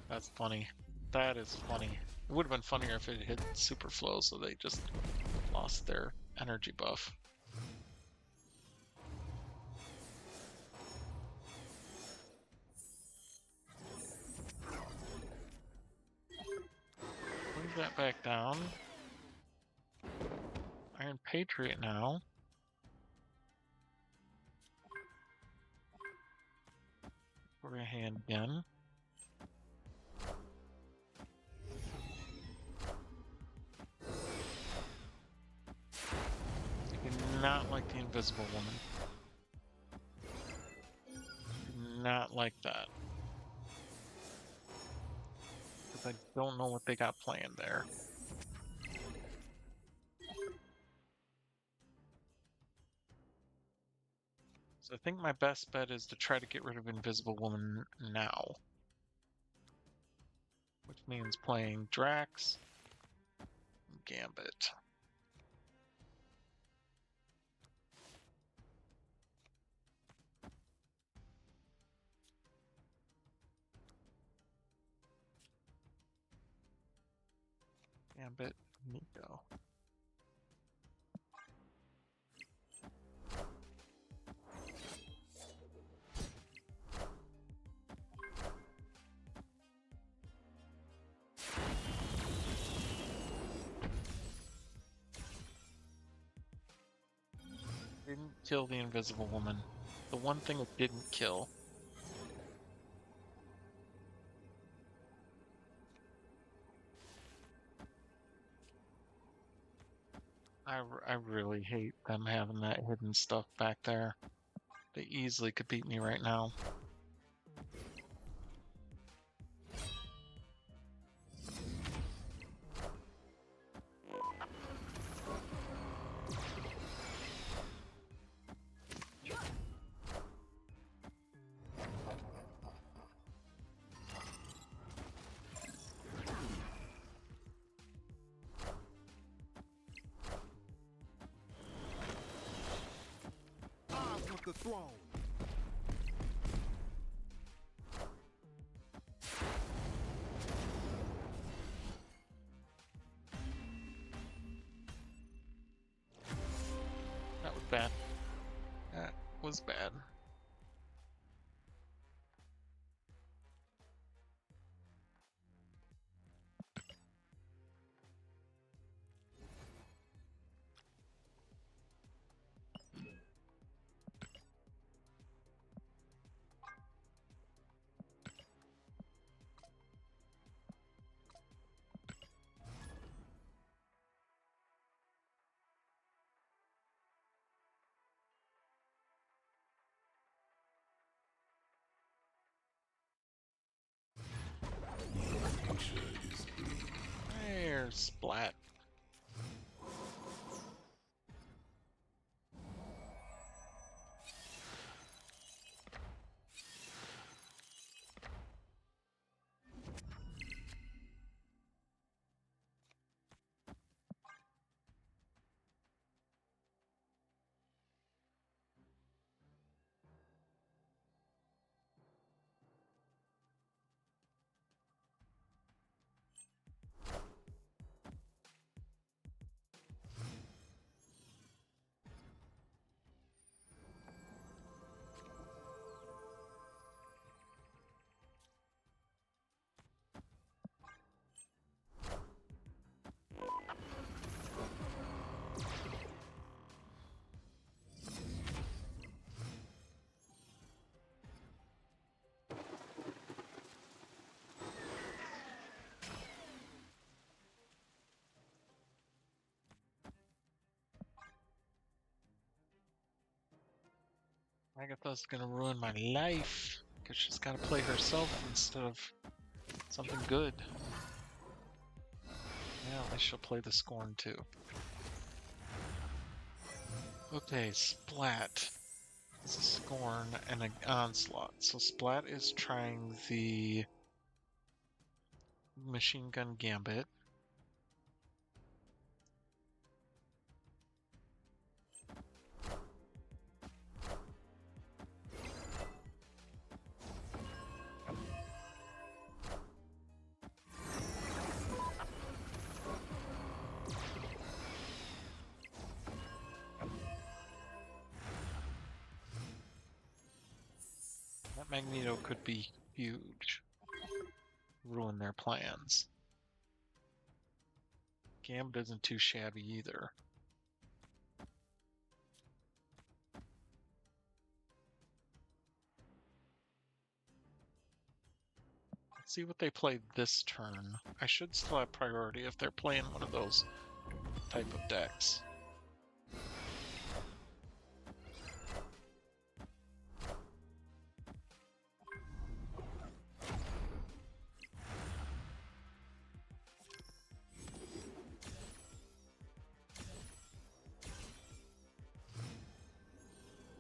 that's funny. That is funny. It would have been funnier if it hit super flow, so they just lost their energy buff. Move that back down. Iron Patriot now. We're gonna hand again. I do not like the Invisible Woman. Do not like that. Because I don't know what they got planned there. So I think my best bet is to try to get rid of Invisible Woman now. Which means playing Drax, Gambit. Gambit, Nico. Didn't kill the Invisible Woman. The one thing it didn't kill. I really hate them having that hidden stuff back there. They easily could beat me right now. The throne. That was bad. That was bad. There's Splat. Agatha's gonna ruin my life because she's got to play herself instead of something good. Yeah, at least she'll play the Scorn too. Okay, Splat. It's a Scorn and an Onslaught. So Splat is trying the Machine Gun Gambit. That Magneto could be huge. Ruin their plans. Gambit isn't too shabby either. Let's see what they play this turn. I should still have priority if they're playing one of those type of decks.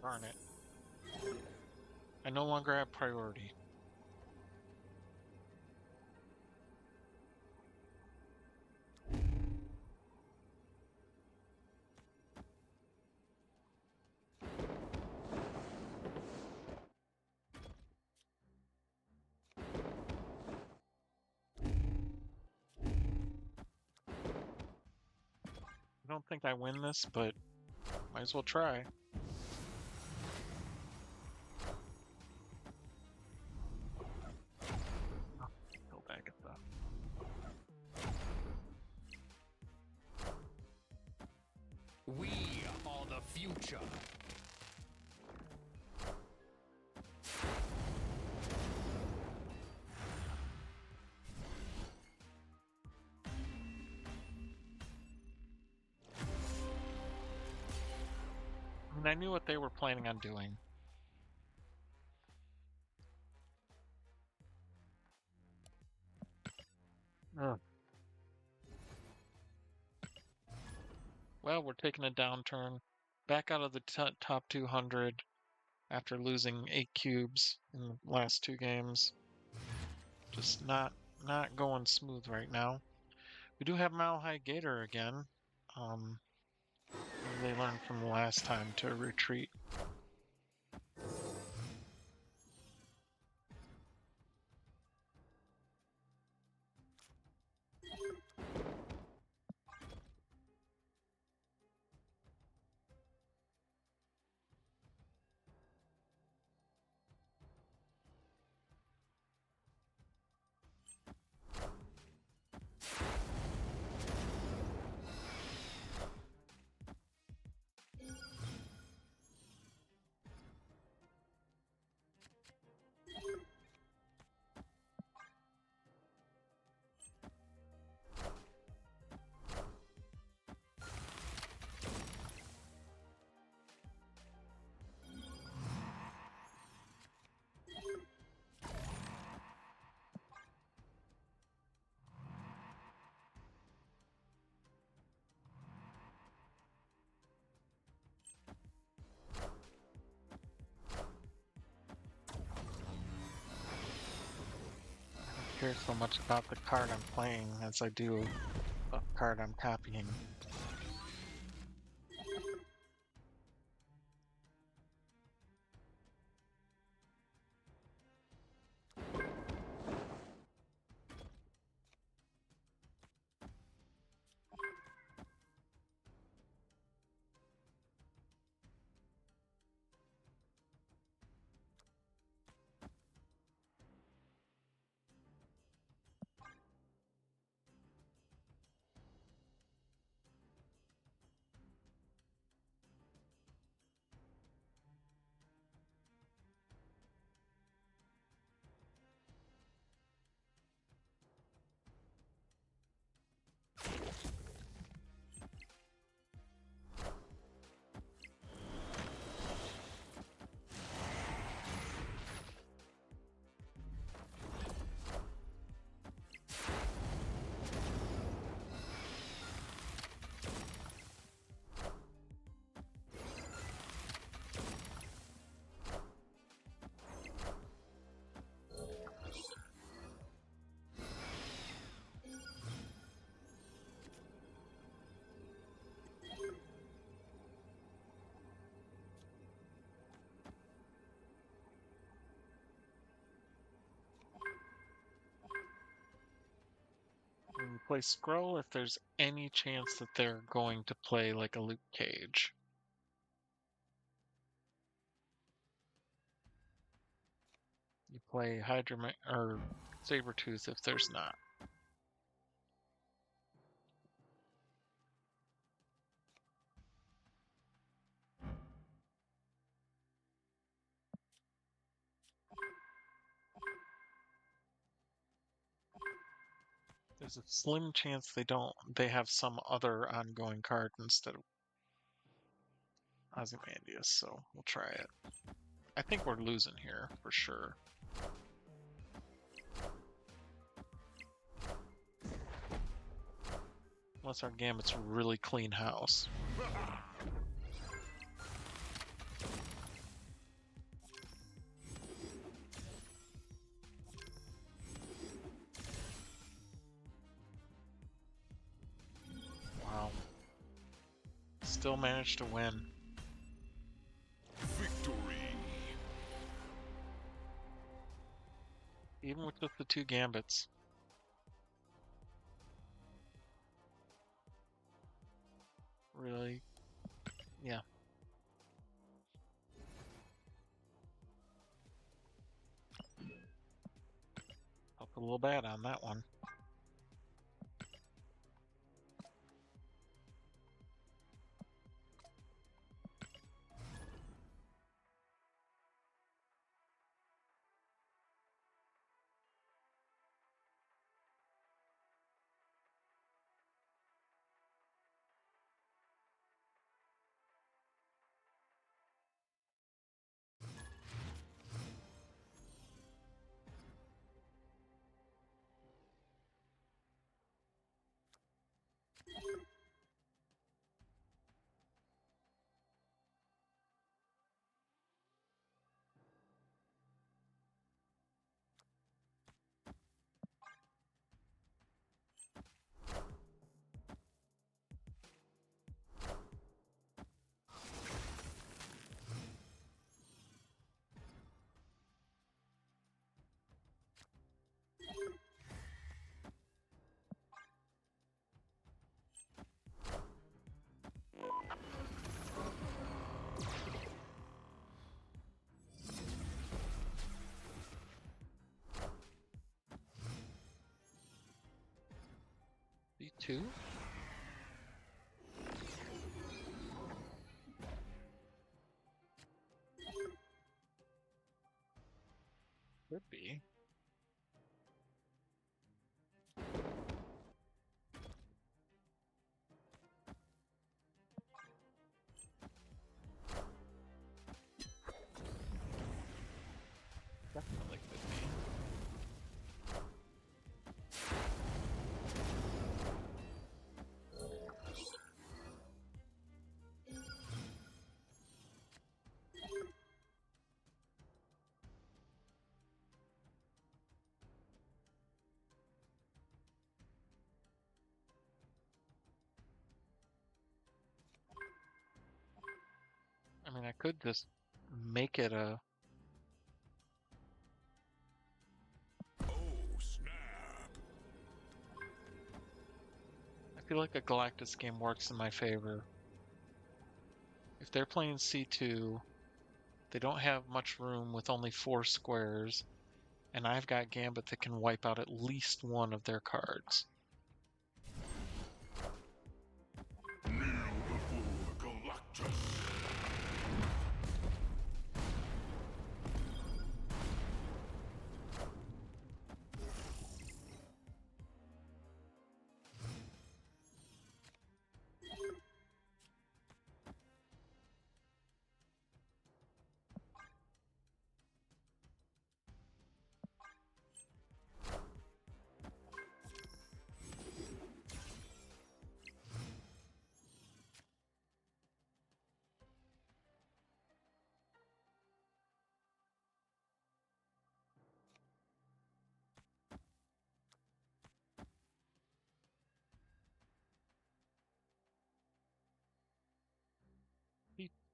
Darn it. I no longer have priority. I don't think I win this, but might as well try. Go back at the. We are the future. I mean, I knew what they were planning on doing. Ugh. Well, we're taking a downturn. Back out of the top 200 after losing 8 cubes in the last 2 games. Just not going smooth right now. We do have Mile High Gator again. They learned from the last time to retreat. care so much about the card I'm playing as I do the card I'm copying. When you play Scroll, if there's any chance that they're going to play like a Luke Cage. You play Hydra or Sabretooth if there's not. There's a slim chance they have some other ongoing card instead of Ozymandias, so we'll try it. I think we're losing here for sure. Unless our Gambit's a really clean house. Wow. Still managed to win. Victory. Even with just the 2 Gambits. Really? Yeah. Felt a little bad on that one. B2? Could be. Definitely could be. could just make it a. Oh, snap. I feel like a Galactus game works in my favor. If they're playing C2, they don't have much room with only 4 squares, and I've got Gambit that can wipe out at least one of their cards. Kneel before Galactus.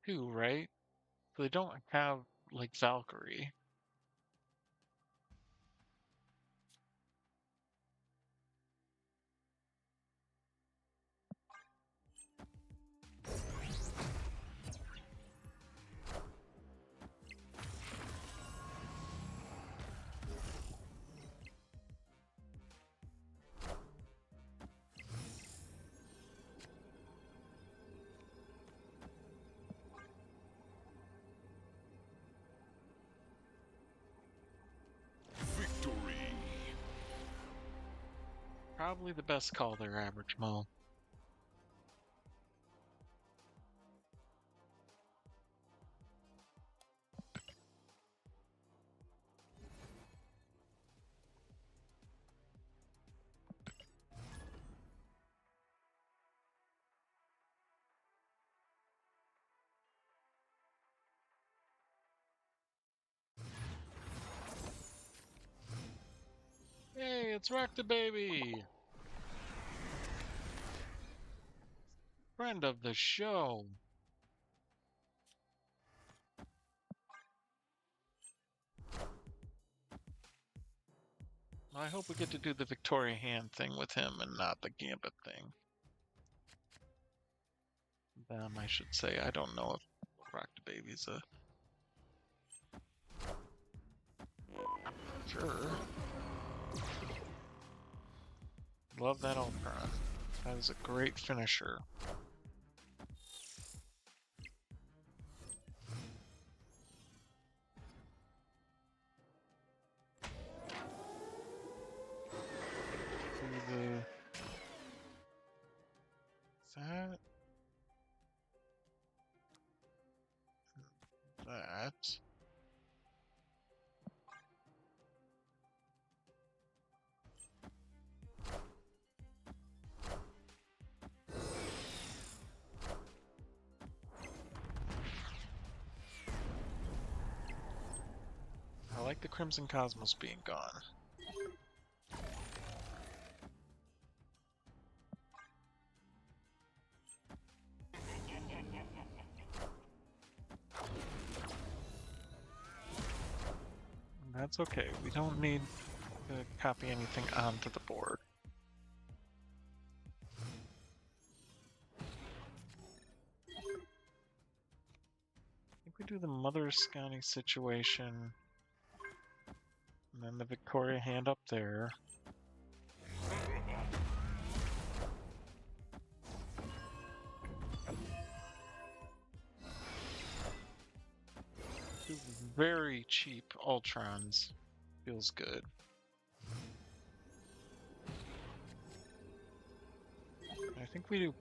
C2, right? So they don't have like Valkyrie. Victory. Probably the best call there, Average Mo. Hey, it's Rock the Baby! Friend of the show. I hope we get to do the Victoria Hand thing with him and not the Gambit thing. Them, I should say. I don't know if Rock the Baby's a. Sure. Love that Ultron. That is a great finisher. Do the. Is that. That. I like the Crimson Cosmos being gone. That's okay. We don't need to copy anything onto the board. I think we do the Mother Askani situation. And then the Victoria Hand up there. Two very cheap Ultrons. Feels good. I think we do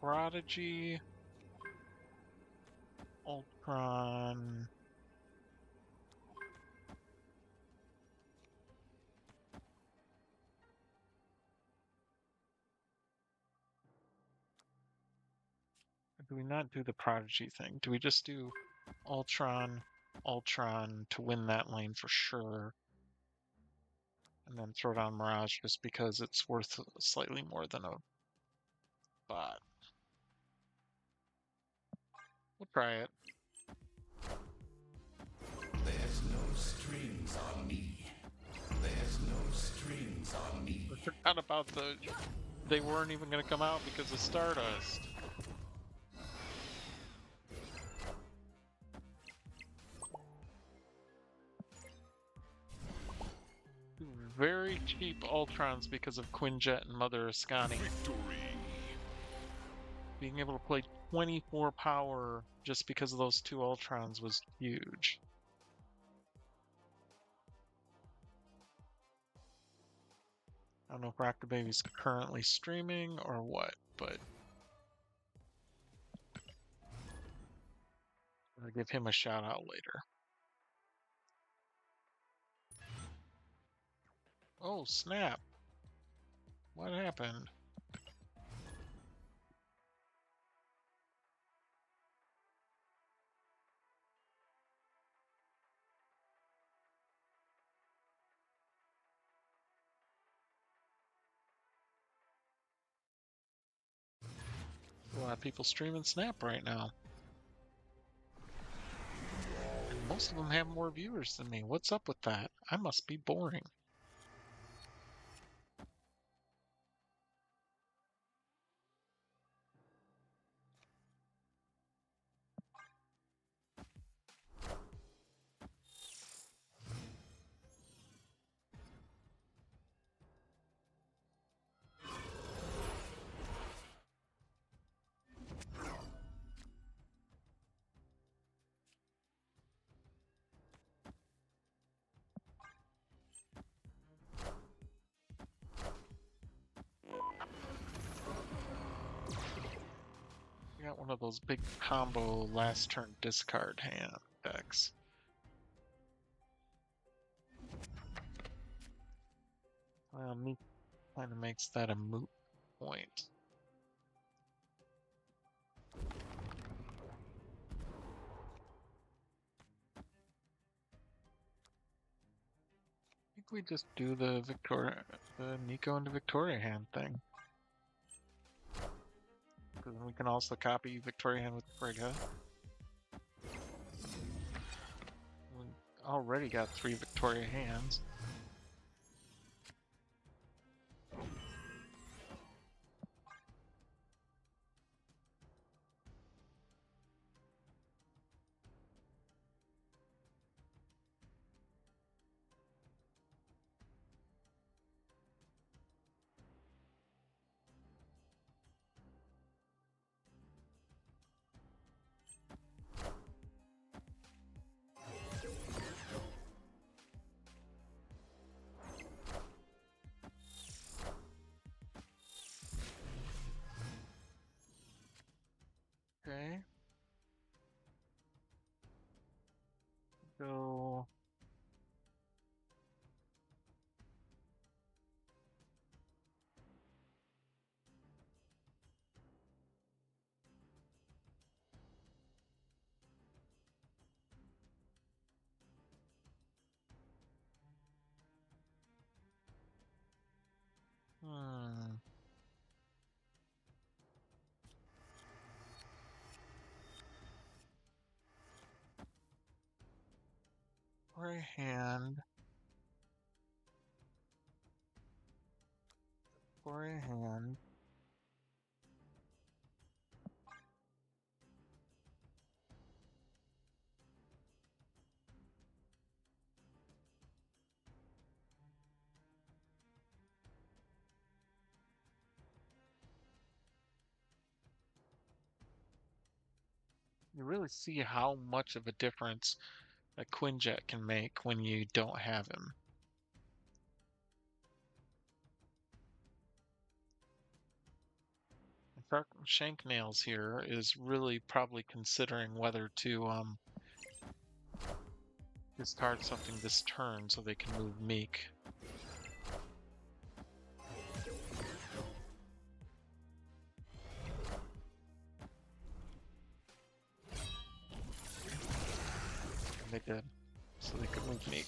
Prodigy, Ultron. Or do we not do the Prodigy thing? Do we just do Ultron, Ultron to win that lane for sure? And then throw down Mirage just because it's worth slightly more than a bot. We'll try it. Forgot about the. They weren't even going to come out because of Stardust. Very cheap Ultrons because of Quinjet and Mother Askani. Victory. Being able to play 24 power just because of those two Ultrons was huge. I don't know if Rocket Baby's currently streaming or what, but I'll give him a shout out later. Oh, snap. What happened? A lot of people streaming Snap right now. And most of them have more viewers than me. What's up with that? I must be boring. I got one of those big combo last turn discard hand decks. Me kind of makes that a moot point. I think we just do the Nico into Victoria hand thing. Because we can also copy Victoria hand with Frigga. We already got 3 Victoria hands. Okay. Go. Hmm. Victoria hand. Victoria hand. You really see how much of a difference a Quinjet can make when you don't have him. Shank Nails here is really probably considering whether to discard something this turn so they can move Meek. And they did. So they could move Meek.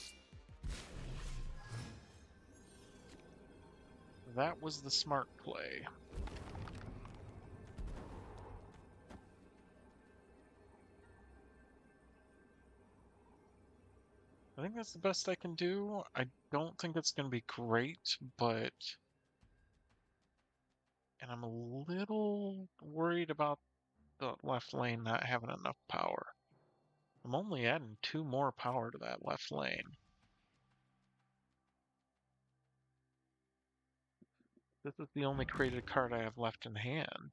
That was the smart play. I think that's the best I can do. I don't think it's going to be great, but And I'm a little worried about the left lane not having enough power. I'm only adding 2 more power to that left lane. This is the only created card I have left in hand.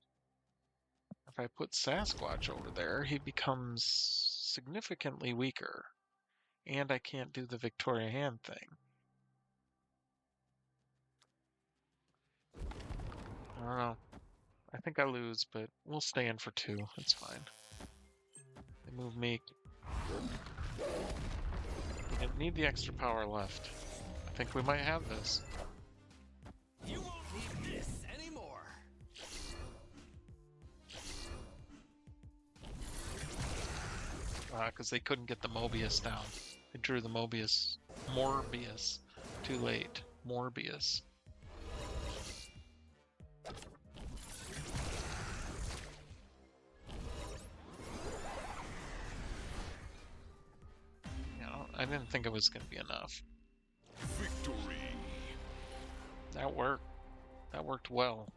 If I put Sasquatch over there, he becomes significantly weaker. And I can't do the Victoria Hand thing. I don't know. I think I lose, but we'll stay in for 2. It's fine. They move me. We didn't need the extra power left. I think we might have this. You won't need this anymore. Because they couldn't get the Mobius down. They drew the Morbius too late. Morbius. You know, I didn't think it was going to be enough. Victory. That worked. That worked well.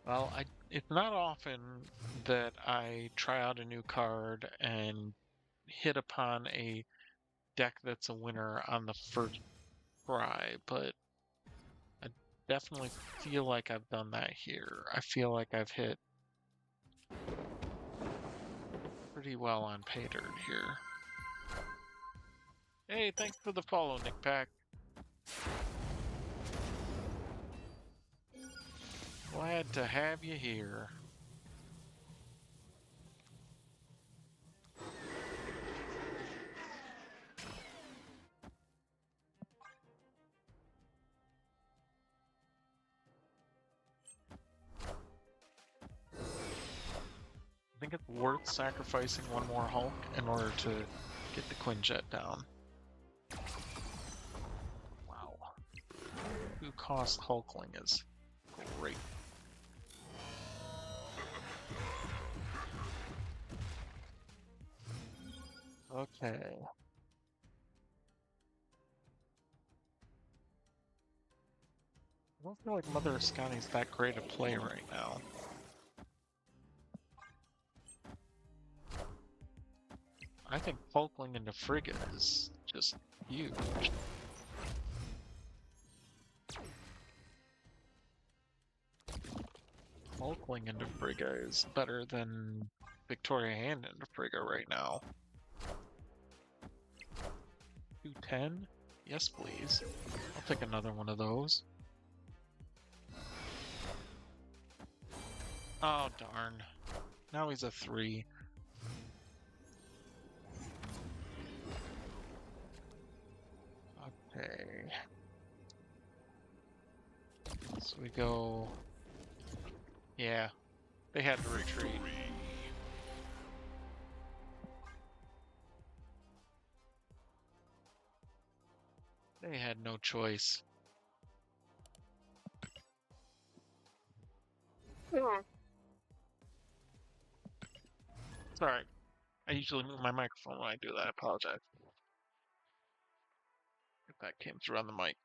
Well, it's not often that I try out a new card and hit upon a deck that's a winner on the first try, but I definitely feel like I've done that here. I feel like I've hit pretty well on pay dirt here. Hey, thanks for the follow, Nick Pack. Glad to have you here. I think it's worth sacrificing one more Hulk in order to get the Quinjet down. Wow. 2-cost Hulkling is great. Okay. I don't feel like Mother Askani's that great a play right now. I think Hulkling into Frigga is just huge. Hulkling into Frigga is better than Victoria Hand into Frigga right now. 210? Yes, please. I'll take another one of those. Oh, darn. Now he's a 3. Okay. So we go... Yeah, they had to retreat. They had no choice. Sorry. I usually move my microphone when I do that. I apologize. If that came through on the mic.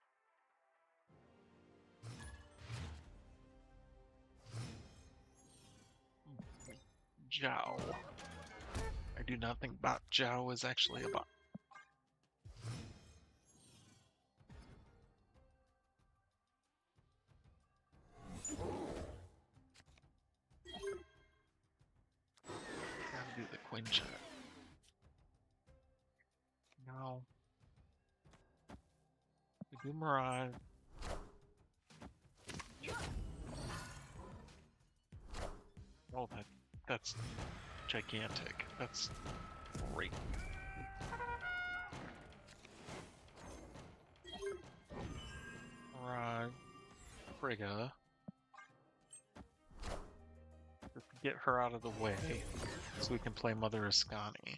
Zhao. I do not think Bot Zhao is actually a bot. Gotta do the Quinjet. No. We do Mirage. Oh, that's gigantic. That's great. Mirage. Frigga. Just get her out of the way so we can play Mother Askani.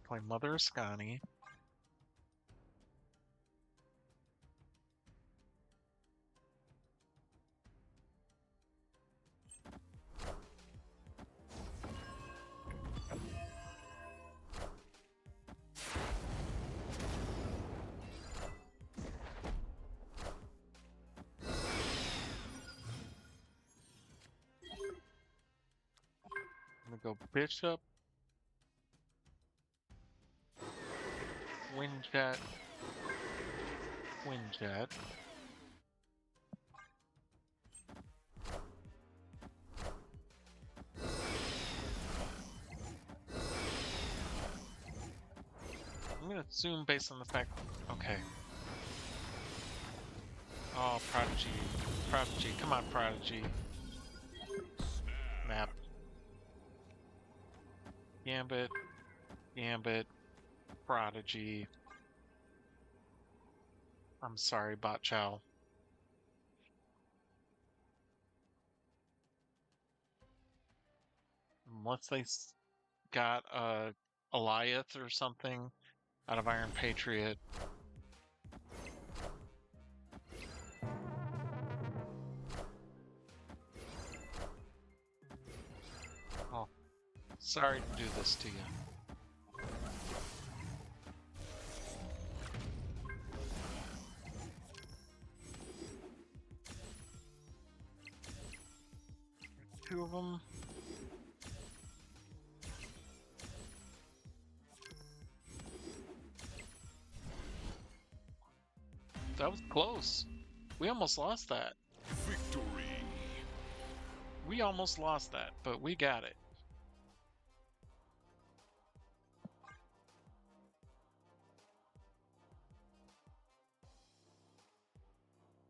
play Mother Askani. I'm gonna go Bishop, Windjet, Windjet. I'm gonna assume based on the fact. Okay. Oh, Prodigy. Prodigy. Come on, Prodigy. Map. Gambit. Gambit. Prodigy. I'm sorry, Bot Chow. Unless they got a Goliath or something out of Iron Patriot. Oh, sorry to do this to you. Two of them. That was close. We almost lost that. Victory. We almost lost that, but we got it.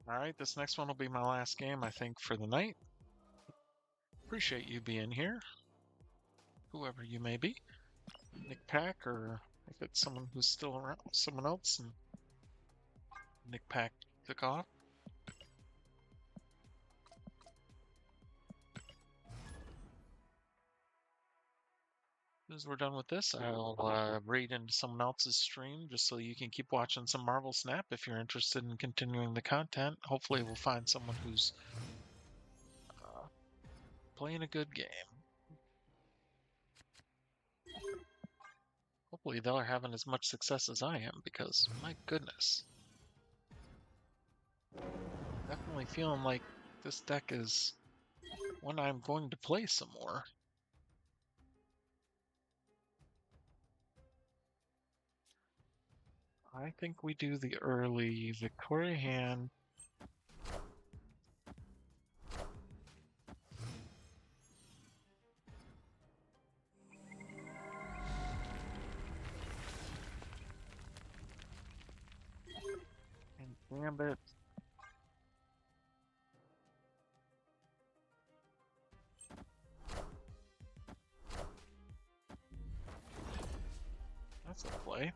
All right, this next one will be my last game, I think, for the night. Appreciate you being here, whoever you may be. Nick Pack, or if it's someone who's still around, someone else, and Nick Pack took off. As we're done with this, I'll raid into someone else's stream just so you can keep watching some Marvel Snap if you're interested in continuing the content. Hopefully, we'll find someone who's playing a good game. Hopefully, they're having as much success as I am because, my goodness. Definitely feeling like this deck is one I'm going to play some more. I think we do the early Victoria hand. And Gambit. That's a play.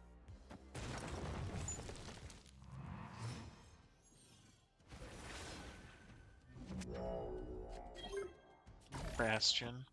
Bastion.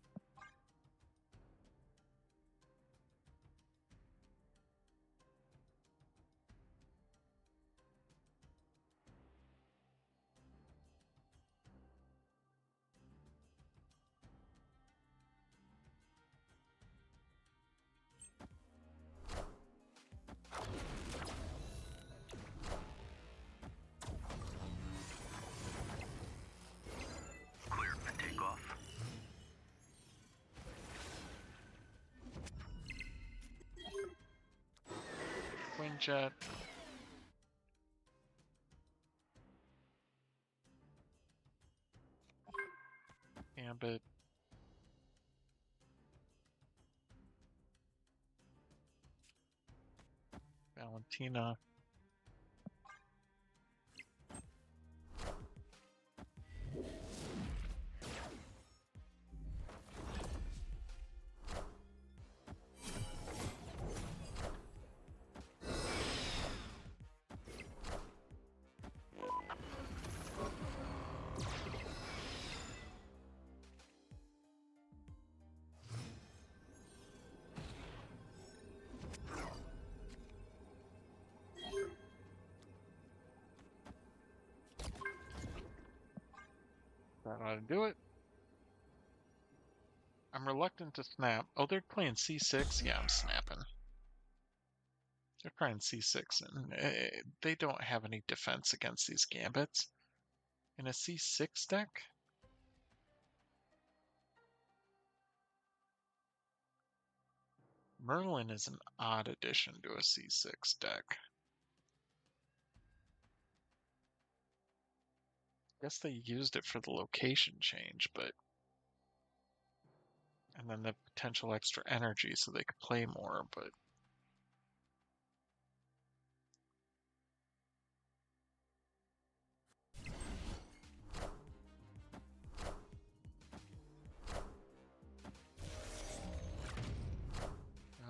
Clear for takeoff. Quinjet. Gambit. Valentina. That ought to do it. I'm reluctant to snap. Oh, they're playing C6? Yeah, I'm snapping. They're trying C6, and they don't have any defense against these gambits. In a C6 deck? Merlin is an odd addition to a C6 deck. Guess they used it for the location change, but... And then the potential extra energy so they could play more, but...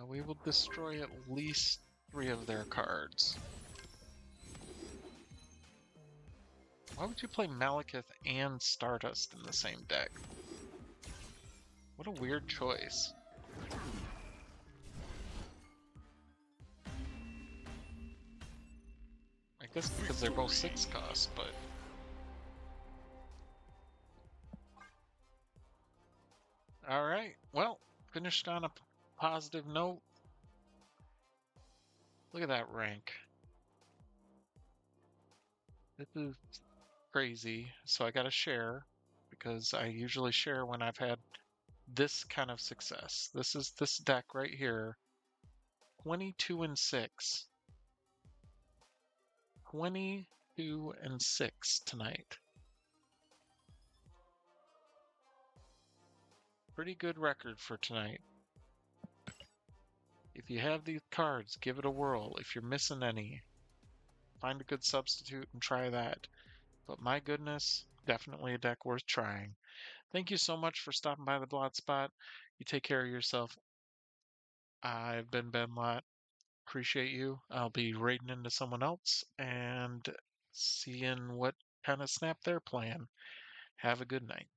we will destroy at least 3 of their cards. Why would you play Malekith and Stardust in the same deck? What a weird choice. I guess because they're both 6 cost, but... Alright, well, finished on a positive note. Look at that rank. This is crazy, so I gotta share, because I usually share when I've had this kind of success. This is this deck right here. 22 and 6. 22 and 6 tonight. Pretty good record for tonight. If you have these cards, give it a whirl. If you're missing any, find a good substitute and try that. But my goodness, definitely a deck worth trying. Thank you so much for stopping by the Blot Spot. You take care of yourself. I've been Ben Lot. Appreciate you. I'll be raiding into someone else and seeing what kind of snap they're playing. Have a good night.